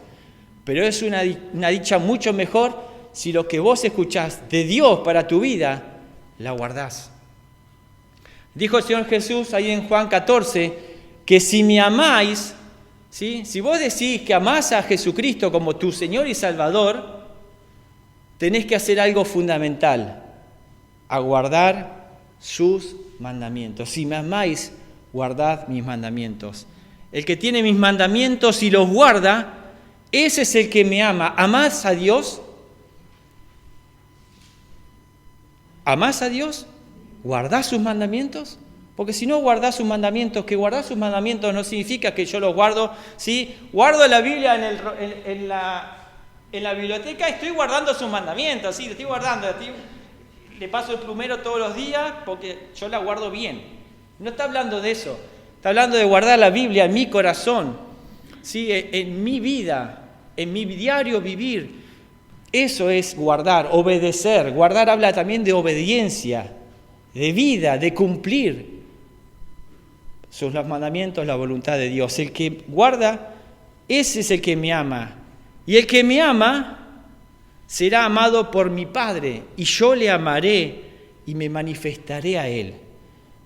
Pero es una dicha mucho mejor si lo que vos escuchás de Dios para tu vida, la guardás. Dijo el Señor Jesús ahí en Juan 14, que si me amáis, ¿sí? Si vos decís que amás a Jesucristo como tu Señor y Salvador, tenés que hacer algo fundamental, aguardar sus mandamientos. Si me amáis, guardad mis mandamientos. El que tiene mis mandamientos y los guarda, ese es el que me ama. ¿Amás a Dios? ¿Amás a Dios? ¿Guardás sus mandamientos? Porque si no guardás sus mandamientos, que guardar sus mandamientos no significa que yo los guardo, ¿sí? Guardo la Biblia en la biblioteca, estoy guardando sus mandamientos, ¿sí? Estoy guardando, le paso el plumero todos los días porque yo la guardo bien. No está hablando de eso, está hablando de guardar la Biblia en mi corazón, ¿sí? En mi vida, en mi diario vivir. Eso es guardar, obedecer. Guardar habla también de obediencia, de vida, de cumplir sus mandamientos, la voluntad de Dios. El que guarda, ese es el que me ama. Y el que me ama será amado por mi Padre, y yo le amaré y me manifestaré a él.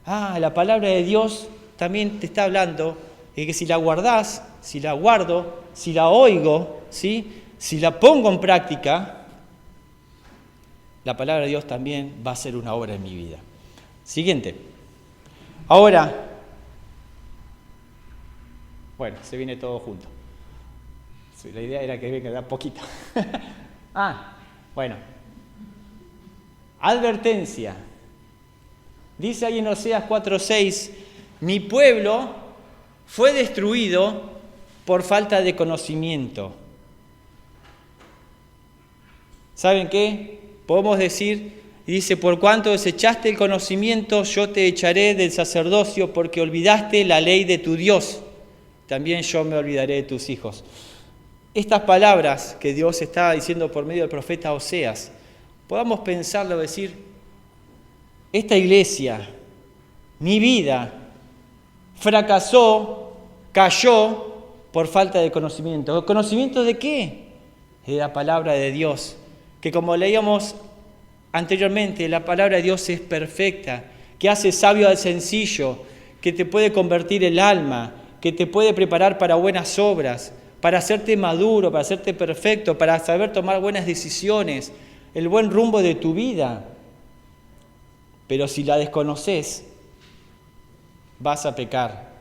La palabra de Dios también te está hablando de que si la guardás, si la guardo, si la oigo, ¿sí? Si la pongo en práctica, la palabra de Dios también va a ser una obra en mi vida. Siguiente. Ahora, bueno, se viene todo junto. Sí, la idea era que venga de a poquito. Bueno. Advertencia. Dice ahí en Oseas 4:6, mi pueblo fue destruido por falta de conocimiento. ¿Saben qué? Podemos decir, y dice, por cuanto desechaste el conocimiento, yo te echaré del sacerdocio, porque olvidaste la ley de tu Dios. También yo me olvidaré de tus hijos. Estas palabras que Dios está diciendo por medio del profeta Oseas, podamos pensarlo, decir, esta iglesia, mi vida, fracasó, cayó por falta de conocimiento. ¿Conocimiento de qué? De la palabra de Dios. Que como leíamos anteriormente, la palabra de Dios es perfecta, que hace sabio al sencillo, que te puede convertir el alma, que te puede preparar para buenas obras, para hacerte maduro, para hacerte perfecto, para saber tomar buenas decisiones, el buen rumbo de tu vida. Pero si la desconoces, vas a pecar,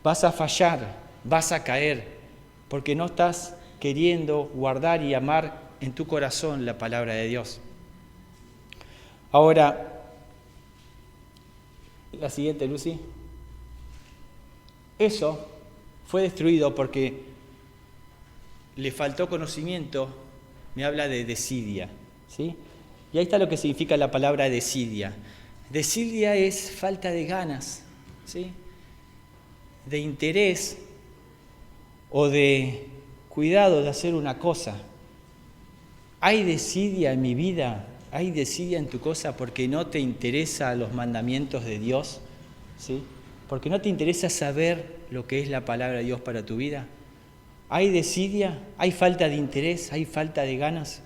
vas a fallar, vas a caer, porque no estás queriendo guardar y amar en tu corazón la palabra de Dios. Ahora, la siguiente, Lucy. Eso fue destruido porque le faltó conocimiento, me habla de desidia, ¿sí? Y ahí está lo que significa la palabra desidia. Desidia es falta de ganas, ¿sí? De interés o de cuidado de hacer una cosa. ¿Hay desidia en mi vida? ¿Hay desidia en tu cosa porque no te interesan los mandamientos de Dios? ¿Sí? ¿Porque no te interesa saber lo que es la palabra de Dios para tu vida? ¿Hay desidia? ¿Hay falta de interés? ¿Hay falta de ganas?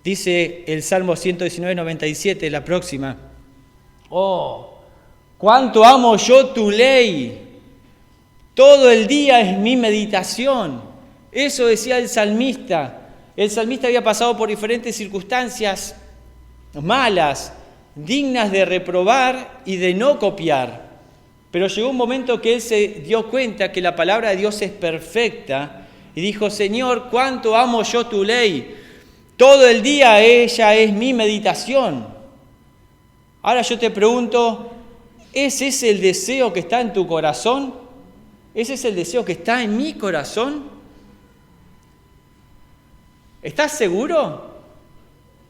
Dice el Salmo 119:97, la próxima. ¡Oh! ¡Cuánto amo yo tu ley! Todo el día es mi meditación. Eso decía el salmista. El salmista había pasado por diferentes circunstancias malas, dignas de reprobar y de no copiar. Pero llegó un momento que él se dio cuenta que la palabra de Dios es perfecta y dijo, Señor, cuánto amo yo tu ley. Todo el día ella es mi meditación. Ahora yo te pregunto, ¿es ese el deseo que está en tu corazón? ¿Ese es el deseo que está en mi corazón? ¿Estás seguro?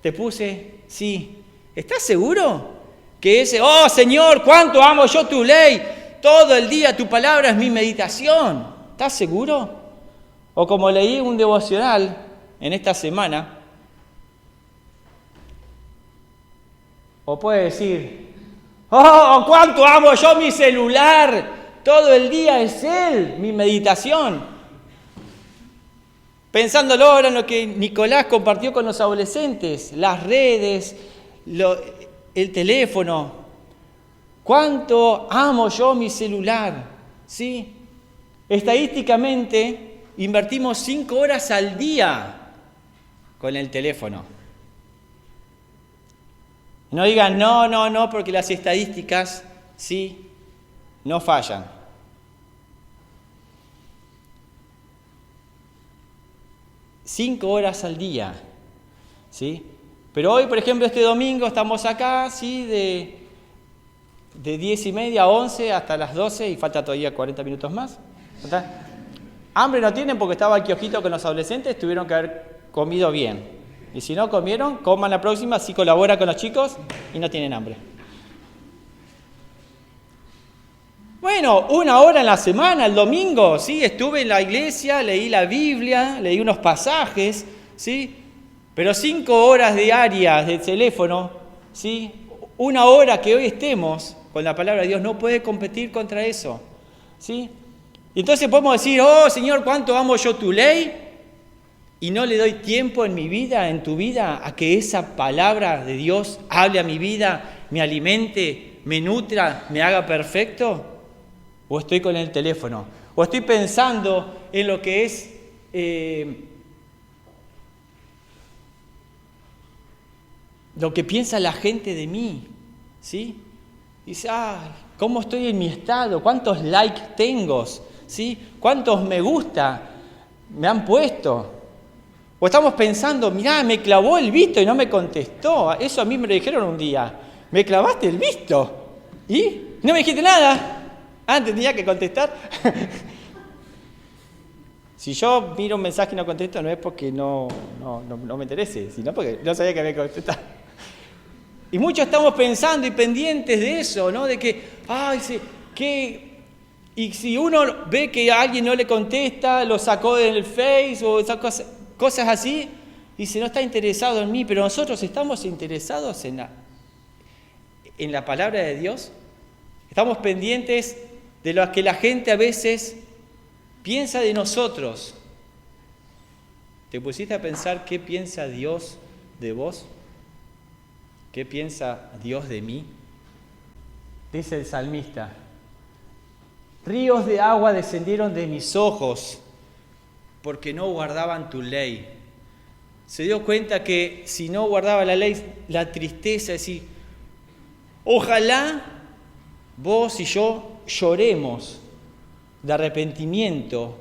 Te puse, sí. ¿Estás seguro? Que ese, oh Señor, cuánto amo yo tu ley. Todo el día tu palabra es mi meditación. ¿Estás seguro? O como leí un devocional en esta semana, o puede decir, oh, cuánto amo yo mi celular. Todo el día es él, mi meditación. Pensándolo ahora en lo que Nicolás compartió con los adolescentes, las redes, el teléfono. Cuánto amo yo mi celular, ¿sí? Estadísticamente, invertimos 5 horas al día con el teléfono. No digan, no, porque las estadísticas, sí, no fallan. Cinco horas al día, ¿sí? Pero hoy, por ejemplo, este domingo estamos acá, ¿sí? De 10:30 a 11 hasta las 12 y falta todavía 40 minutos más. ¿Está? Hambre no tienen porque estaba el kiosquito con los adolescentes, tuvieron que haber comido bien. Y si no comieron, coman la próxima, así colabora con los chicos y no tienen hambre. Bueno, 1 hora en la semana, el domingo, ¿sí? Estuve en la iglesia, leí la Biblia, leí unos pasajes, ¿sí? Pero 5 horas diarias de teléfono, ¿sí? 1 hora que hoy estemos con la palabra de Dios no puede competir contra eso, ¿sí? Y entonces podemos decir, oh Señor, cuánto amo yo tu ley, y no le doy tiempo en mi vida, en tu vida, a que esa palabra de Dios hable a mi vida, me alimente, me nutra, me haga perfecto. O estoy con el teléfono, o estoy pensando en lo que es lo que piensa la gente de mí, ¿sí? Dice, ¿cómo estoy en mi estado? ¿Cuántos likes tengo? ¿Sí? ¿Cuántos me gusta me han puesto? O estamos pensando, mirá, me clavó el visto y no me contestó. Eso a mí me lo dijeron un día. ¿Me clavaste el visto? ¿Y? No me dijiste nada. Tenía que contestar. Si yo miro un mensaje y no contesto, no es porque no me interese, sino porque no sabía que había que contestar. Y muchos estamos pensando y pendientes de eso, ¿no? De que, y si uno ve que a alguien no le contesta, lo sacó del Face o esas cosas así, dice, no está interesado en mí, pero nosotros estamos interesados en la palabra de Dios. Estamos pendientes de lo que la gente a veces piensa de nosotros. ¿Te pusiste a pensar qué piensa Dios de vos? ¿Qué piensa Dios de mí? Dice el salmista, ríos de agua descendieron de mis ojos porque no guardaban tu ley. Se dio cuenta que si no guardaba la ley, la tristeza, es decir, ojalá vos y yo lloremos de arrepentimiento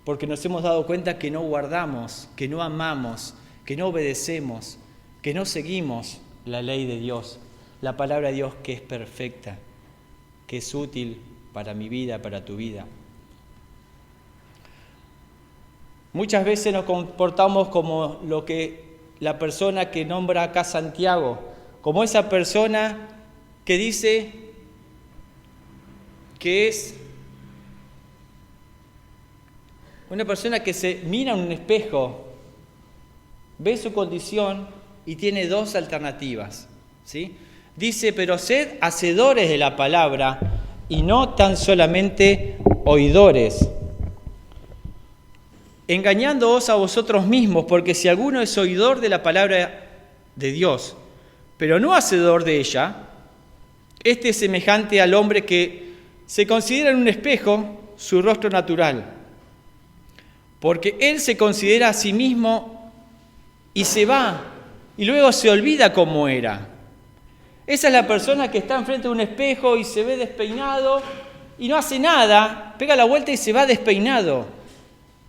porque nos hemos dado cuenta que no guardamos, que no amamos, que no obedecemos, que no seguimos la ley de Dios, la palabra de Dios que es perfecta, que es útil para mi vida, para tu vida. Muchas veces nos comportamos como lo que la persona que nombra acá Santiago, como esa persona que dice que es una persona que se mira en un espejo, ve su condición y tiene 2 alternativas, ¿sí? Dice, pero sed hacedores de la palabra y no tan solamente oidores, engañándoos a vosotros mismos, porque si alguno es oidor de la palabra de Dios, pero no hacedor de ella, este es semejante al hombre que se considera en un espejo su rostro natural, porque él se considera a sí mismo y se va, y luego se olvida cómo era. Esa es la persona que está enfrente de un espejo y se ve despeinado y no hace nada, pega la vuelta y se va despeinado.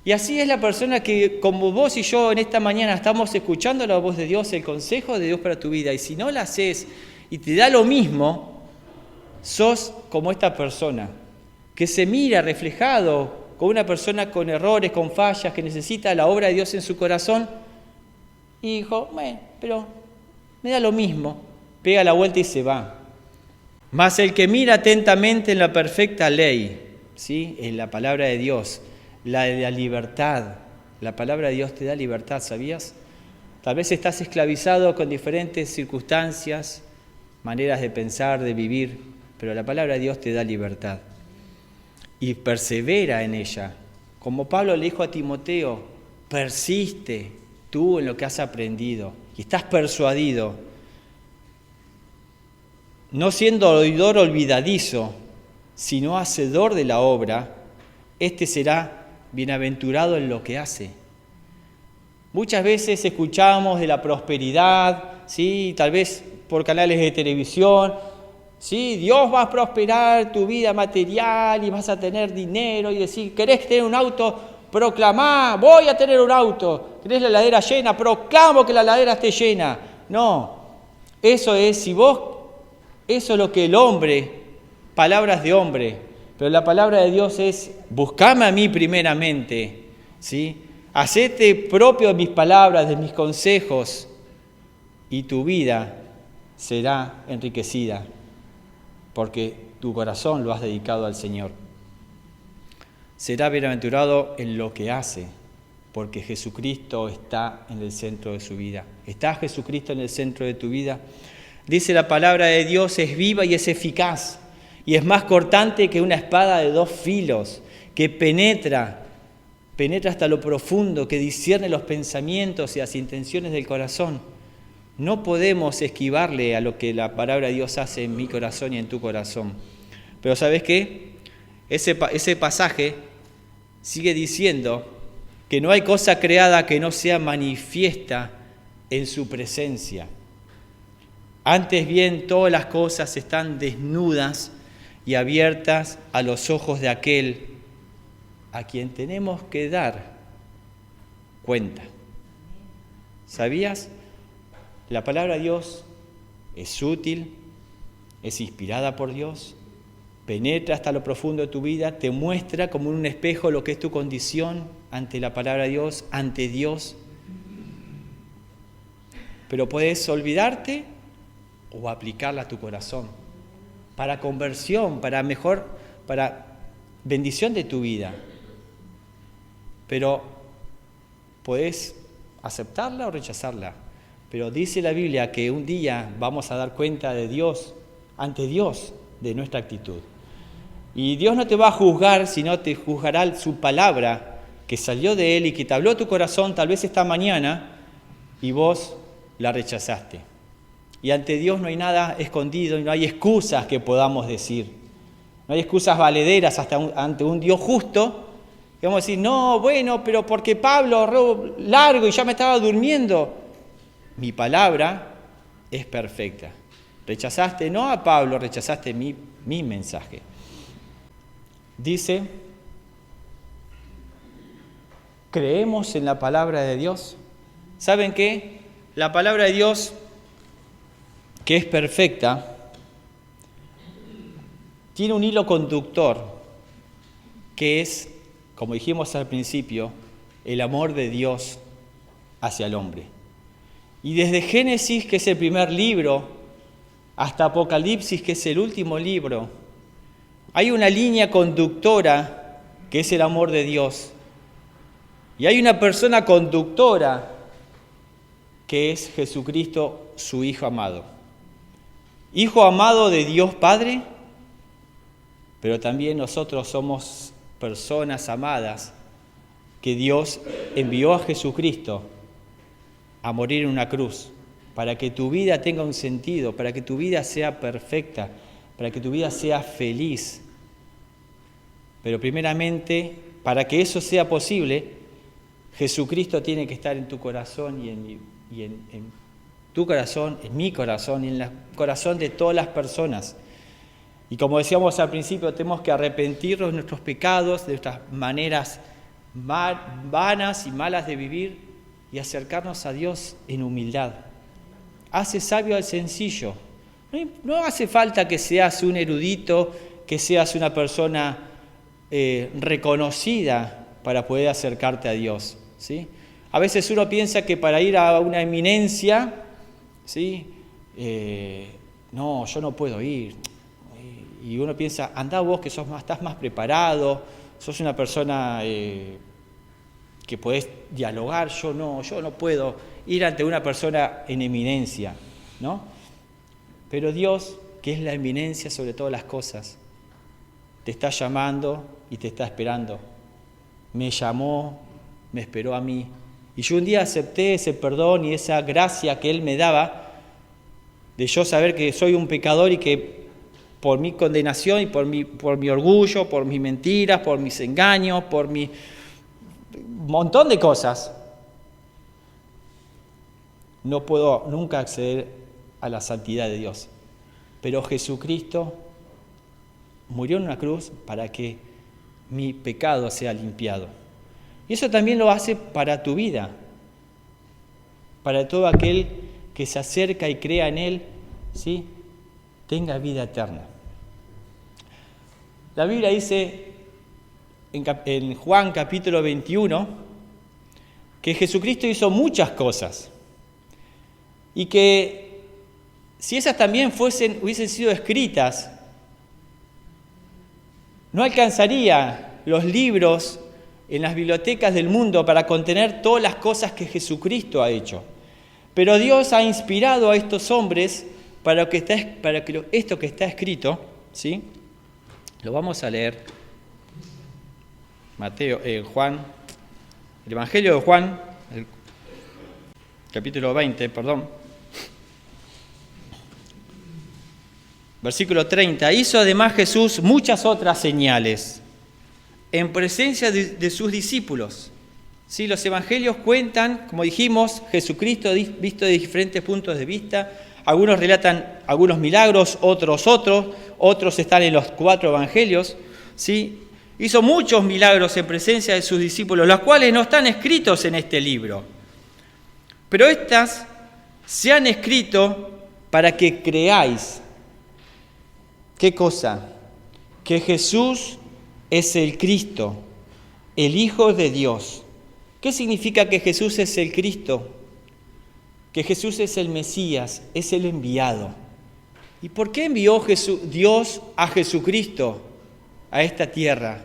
Y así es la persona que, como vos y yo en esta mañana, estamos escuchando la voz de Dios, el consejo de Dios para tu vida. Y si no la haces y te da lo mismo, sos como esta persona, que se mira reflejado como una persona con errores, con fallas, que necesita la obra de Dios en su corazón. Y dijo, pero me da lo mismo. Pega la vuelta y se va. Mas el que mira atentamente en la perfecta ley, ¿sí?, en la palabra de Dios, la de la libertad. La palabra de Dios te da libertad, ¿sabías? Tal vez estás esclavizado con diferentes circunstancias, maneras de pensar, de vivir, pero la palabra de Dios te da libertad. Y persevera en ella. Como Pablo le dijo a Timoteo, persiste tú en lo que has aprendido y estás persuadido, no siendo oidor olvidadizo, sino hacedor de la obra, este será bienaventurado en lo que hace. Muchas veces escuchamos de la prosperidad, ¿sí?, tal vez por canales de televisión, ¿sí?, Dios va a prosperar tu vida material y vas a tener dinero, y decir, ¿querés tener un auto? Proclamá, voy a tener un auto. ¿Querés la heladera llena? Proclamo que la heladera esté llena. No, eso es lo que el hombre, palabras de hombre, pero la palabra de Dios es, buscame a mí primeramente, ¿sí? Hacete propio de mis palabras, de mis consejos, y tu vida será enriquecida, porque tu corazón lo has dedicado al Señor. Será bienaventurado en lo que hace, porque Jesucristo está en el centro de su vida. ¿Está Jesucristo en el centro de tu vida? Dice la palabra de Dios, es viva y es eficaz, y es más cortante que una espada de 2 filos, que penetra hasta lo profundo, que discierne los pensamientos y las intenciones del corazón. No podemos esquivarle a lo que la palabra de Dios hace en mi corazón y en tu corazón. Pero ¿sabes qué? Ese pasaje sigue diciendo que no hay cosa creada que no sea manifiesta en su presencia. Antes bien, todas las cosas están desnudas y abiertas a los ojos de aquel a quien tenemos que dar cuenta. ¿Sabías? La palabra de Dios es útil, es inspirada por Dios, penetra hasta lo profundo de tu vida, te muestra como en un espejo lo que es tu condición ante la palabra de Dios, ante Dios. Pero puedes olvidarte o aplicarla a tu corazón para conversión, para bendición de tu vida. Pero puedes aceptarla o rechazarla. Pero dice la Biblia que un día vamos a dar cuenta de Dios, ante Dios, de nuestra actitud. Y Dios no te va a juzgar, sino te juzgará su palabra que salió de Él y que te habló a tu corazón tal vez esta mañana y vos la rechazaste. Y ante Dios no hay nada escondido y no hay excusas que podamos decir. No hay excusas valederas ante un Dios justo. Y vamos a decir, no, bueno, pero porque Pablo ahorró largo y ya me estaba durmiendo. Mi palabra es perfecta. Rechazaste no a Pablo, rechazaste mi mensaje. Dice, ¿creemos en la palabra de Dios? ¿Saben qué? La palabra de Dios, que es perfecta, tiene un hilo conductor, que es, como dijimos al principio, el amor de Dios hacia el hombre. Y desde Génesis, que es el primer libro, hasta Apocalipsis, que es el último libro, hay una línea conductora que es el amor de Dios. Y hay una persona conductora que es Jesucristo, su Hijo amado. Hijo amado de Dios Padre, pero también nosotros somos personas amadas que Dios envió a Jesucristo a morir en una cruz para que tu vida tenga un sentido, para que tu vida sea perfecta, para que tu vida sea feliz. Pero primeramente, para que eso sea posible, Jesucristo tiene que estar en tu corazón y en tu corazón, en mi corazón y en el corazón de todas las personas. Y como decíamos al principio, tenemos que arrepentirnos de nuestros pecados, de nuestras maneras vanas y malas de vivir y acercarnos a Dios en humildad. Hace sabio al sencillo. No hace falta que seas un erudito, que seas una persona reconocida para poder acercarte a Dios, ¿sí? A veces uno piensa que para ir a una eminencia, ¿sí? No, yo no puedo ir. Y uno piensa, andá vos que estás más preparado, sos una persona que podés dialogar, yo no puedo ir ante una persona en eminencia, ¿no? Pero Dios, que es la eminencia sobre todas las cosas, te está llamando y te está esperando. Me llamó, me esperó a mí. Y yo un día acepté ese perdón y esa gracia que Él me daba, de yo saber que soy un pecador y que por mi condenación y por mi orgullo, por mis mentiras, por mis engaños, por mi montón de cosas, no puedo nunca acceder a la santidad de Dios. Pero Jesucristo murió en una cruz para que mi pecado sea limpiado. Y eso también lo hace para tu vida, para todo aquel que se acerca y crea en Él, ¿sí? Tenga vida eterna. La Biblia dice en Juan capítulo 21 que Jesucristo hizo muchas cosas y que si esas también hubiesen sido escritas, no alcanzaría los libros en las bibliotecas del mundo para contener todas las cosas que Jesucristo ha hecho. Pero Dios ha inspirado a estos hombres para que esto que está escrito, ¿sí? Lo vamos a leer. Juan, el Evangelio de Juan, el capítulo 20, versículo 30. Hizo además Jesús muchas otras señales en presencia de sus discípulos. ¿Sí? Los evangelios cuentan, como dijimos, Jesucristo visto de diferentes puntos de vista. Algunos relatan algunos milagros, otros están en los 4 evangelios. ¿Sí? Hizo muchos milagros en presencia de sus discípulos, los cuales no están escritos en este libro. Pero estas se han escrito para que creáis. ¿Qué cosa? Que Jesús es el Cristo, el Hijo de Dios. ¿Qué significa que Jesús es el Cristo? Que Jesús es el Mesías, es el enviado. ¿Y por qué envió Dios a Jesucristo a esta tierra?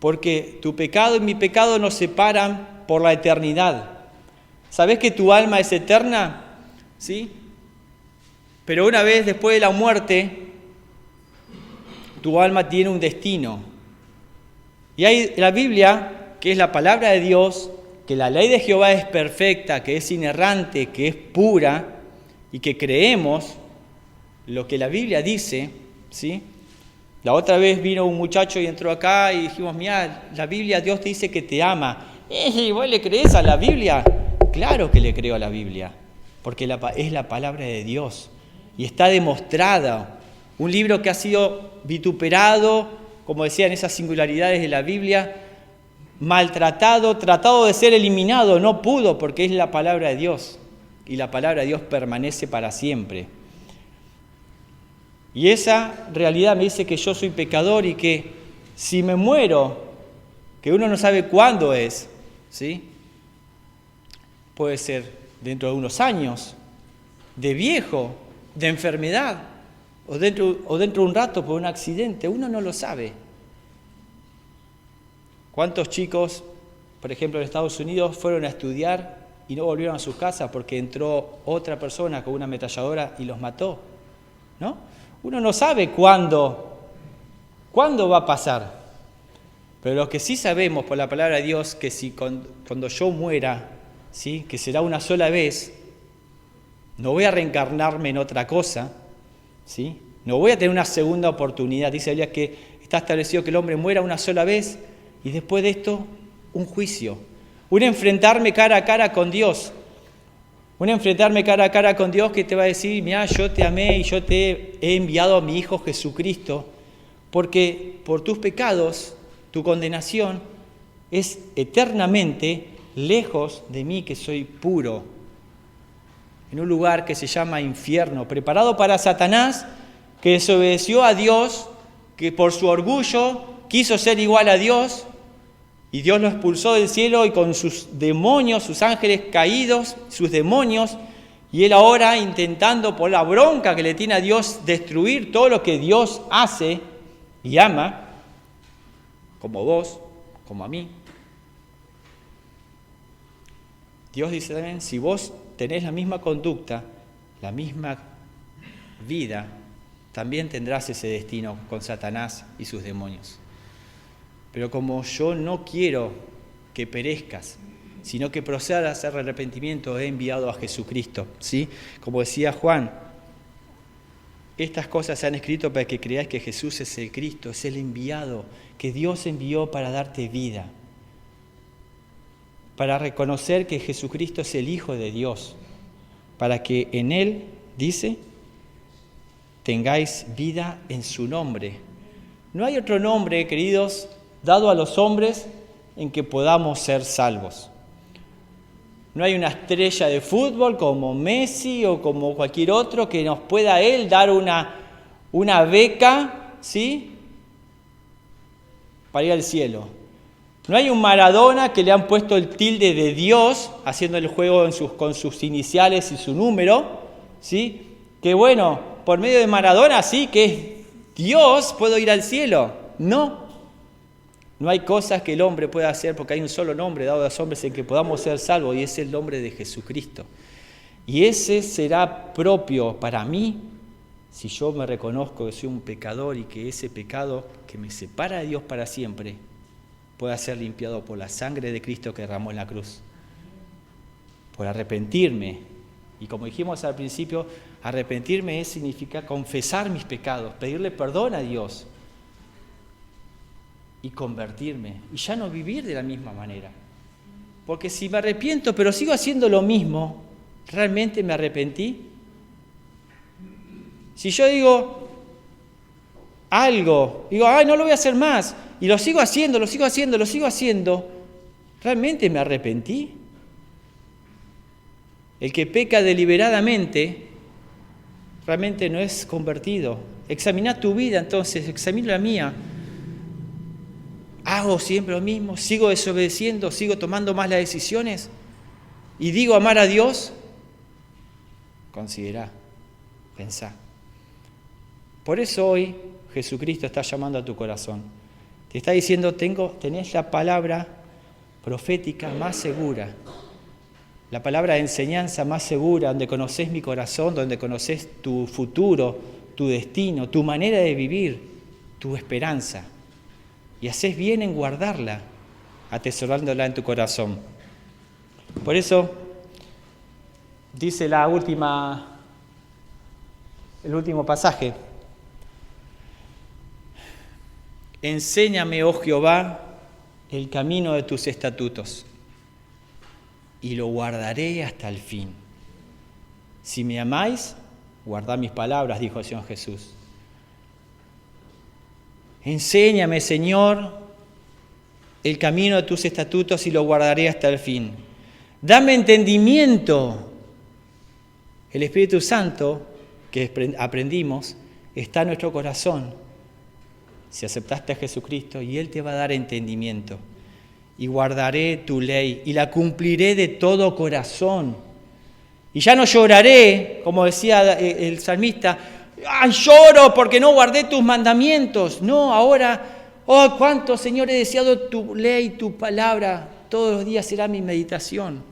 Porque tu pecado y mi pecado nos separan por la eternidad. ¿Sabés que tu alma es eterna? ¿Sí? Pero una vez después de la muerte, tu alma tiene un destino. Y hay la Biblia, que es la palabra de Dios, que la ley de Jehová es perfecta, que es inerrante, que es pura, y que creemos lo que la Biblia dice, ¿sí? La otra vez vino un muchacho y entró acá y dijimos, mira, la Biblia, Dios te dice que te ama. ¿Y vos le crees a la Biblia? Claro que le creo a la Biblia, porque es la palabra de Dios y está demostrada. Un libro que ha sido vituperado, como decían esas singularidades de la Biblia, maltratado, tratado de ser eliminado, no pudo porque es la palabra de Dios y la palabra de Dios permanece para siempre. Y esa realidad me dice que yo soy pecador y que si me muero, que uno no sabe cuándo es, ¿sí? Puede ser dentro de unos años, de viejo, de enfermedad, o dentro de un rato por un accidente, uno no lo sabe. ¿Cuántos chicos, por ejemplo en Estados Unidos, fueron a estudiar y no volvieron a sus casas porque entró otra persona con una ametralladora y los mató? ¿No? Uno no sabe cuándo va a pasar. Pero lo que sí sabemos por la palabra de Dios, que si cuando yo muera, ¿sí? Que será una sola vez, no voy a reencarnarme en otra cosa, ¿sí? No voy a tener una segunda oportunidad. Dice la Biblia que está establecido que el hombre muera una sola vez y después de esto un juicio, un enfrentarme cara a cara con Dios. Un enfrentarme cara a cara con Dios que te va a decir, mira, yo te amé y yo te he enviado a mi Hijo Jesucristo, porque por tus pecados, tu condenación, es eternamente lejos de mí que soy puro, en un lugar que se llama infierno, preparado para Satanás, que desobedeció a Dios, que por su orgullo quiso ser igual a Dios, y Dios lo expulsó del cielo y con sus demonios, sus ángeles caídos, sus demonios, y él ahora intentando por la bronca que le tiene a Dios destruir todo lo que Dios hace y ama, como vos, como a mí. Dios dice también, si vos tenés la misma conducta, la misma vida, también tendrás ese destino con Satanás y sus demonios. Pero como yo no quiero que perezcas, sino que procedas al arrepentimiento, he enviado a Jesucristo, ¿sí? Como decía Juan, estas cosas se han escrito para que creáis que Jesús es el Cristo, es el enviado, que Dios envió para darte vida, para reconocer que Jesucristo es el Hijo de Dios, para que en Él, dice, tengáis vida en su nombre. No hay otro nombre, queridos, dado a los hombres en que podamos ser salvos. No hay una estrella de fútbol como Messi o como cualquier otro que nos pueda él dar una beca, ¿sí?, para ir al cielo. No hay un Maradona que le han puesto el tilde de Dios, haciendo el juego con sus iniciales y su número, ¿sí?, que bueno, por medio de Maradona sí que es Dios, puedo ir al cielo. No hay cosas que el hombre pueda hacer porque hay un solo nombre dado a los hombres en que podamos ser salvos y es el nombre de Jesucristo. Y ese será propio para mí si yo me reconozco que soy un pecador y que ese pecado que me separa de Dios para siempre pueda ser limpiado por la sangre de Cristo que derramó en la cruz. Por arrepentirme. Y como dijimos al principio, arrepentirme significa confesar mis pecados, pedirle perdón a Dios y convertirme, y ya no vivir de la misma manera. Porque si me arrepiento, pero sigo haciendo lo mismo, ¿realmente me arrepentí? Si yo digo algo, no lo voy a hacer más, y lo sigo haciendo, ¿realmente me arrepentí? El que peca deliberadamente, realmente no es convertido. Examina tu vida entonces, examina la mía. ¿Hago siempre lo mismo? ¿Sigo desobedeciendo? ¿Sigo tomando malas decisiones? ¿Y digo amar a Dios? Considera, pensá. Por eso hoy Jesucristo está llamando a tu corazón. Te está diciendo, tenés la palabra profética más segura, la palabra de enseñanza más segura, donde conocés mi corazón, donde conocés tu futuro, tu destino, tu manera de vivir, tu esperanza. Y hacés bien en guardarla, atesorándola en tu corazón. Por eso, dice el último pasaje. Enséñame, oh Jehová, el camino de tus estatutos, y lo guardaré hasta el fin. Si me amáis, guardad mis palabras, dijo el Señor Jesús. Enséñame, Señor, el camino de tus estatutos y lo guardaré hasta el fin. Dame entendimiento. El Espíritu Santo, que aprendimos, está en nuestro corazón. Si aceptaste a Jesucristo, y Él te va a dar entendimiento. Y guardaré tu ley y la cumpliré de todo corazón. Y ya no lloraré, como decía el salmista, ¡ay, lloro porque no guardé tus mandamientos! No, ahora, ¡oh, cuánto, Señor, he deseado tu ley, tu palabra! Todos los días será mi meditación.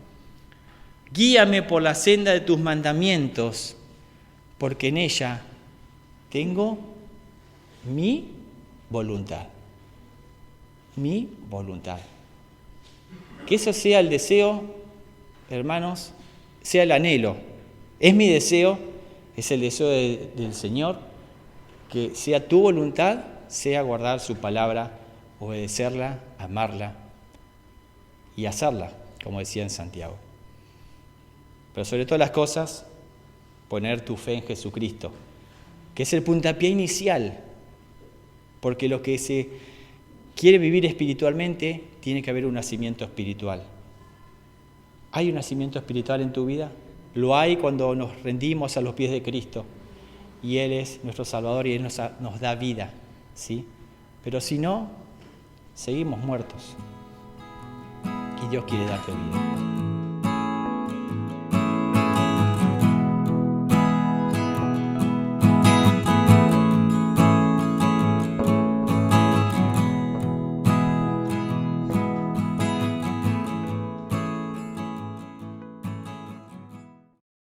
Guíame por la senda de tus mandamientos, porque en ella tengo mi voluntad. Mi voluntad. Que eso sea el deseo, hermanos, sea el anhelo. Es mi deseo, es el deseo del Señor, que sea tu voluntad, sea guardar su palabra, obedecerla, amarla y hacerla, como decía en Santiago. Pero sobre todas las cosas, poner tu fe en Jesucristo, que es el puntapié inicial, porque lo que se quiere vivir espiritualmente, tiene que haber un nacimiento espiritual. ¿Hay un nacimiento espiritual en tu vida? Lo hay cuando nos rendimos a los pies de Cristo y Él es nuestro Salvador y Él nos da vida, ¿sí? Pero si no, seguimos muertos y Dios quiere darte vida.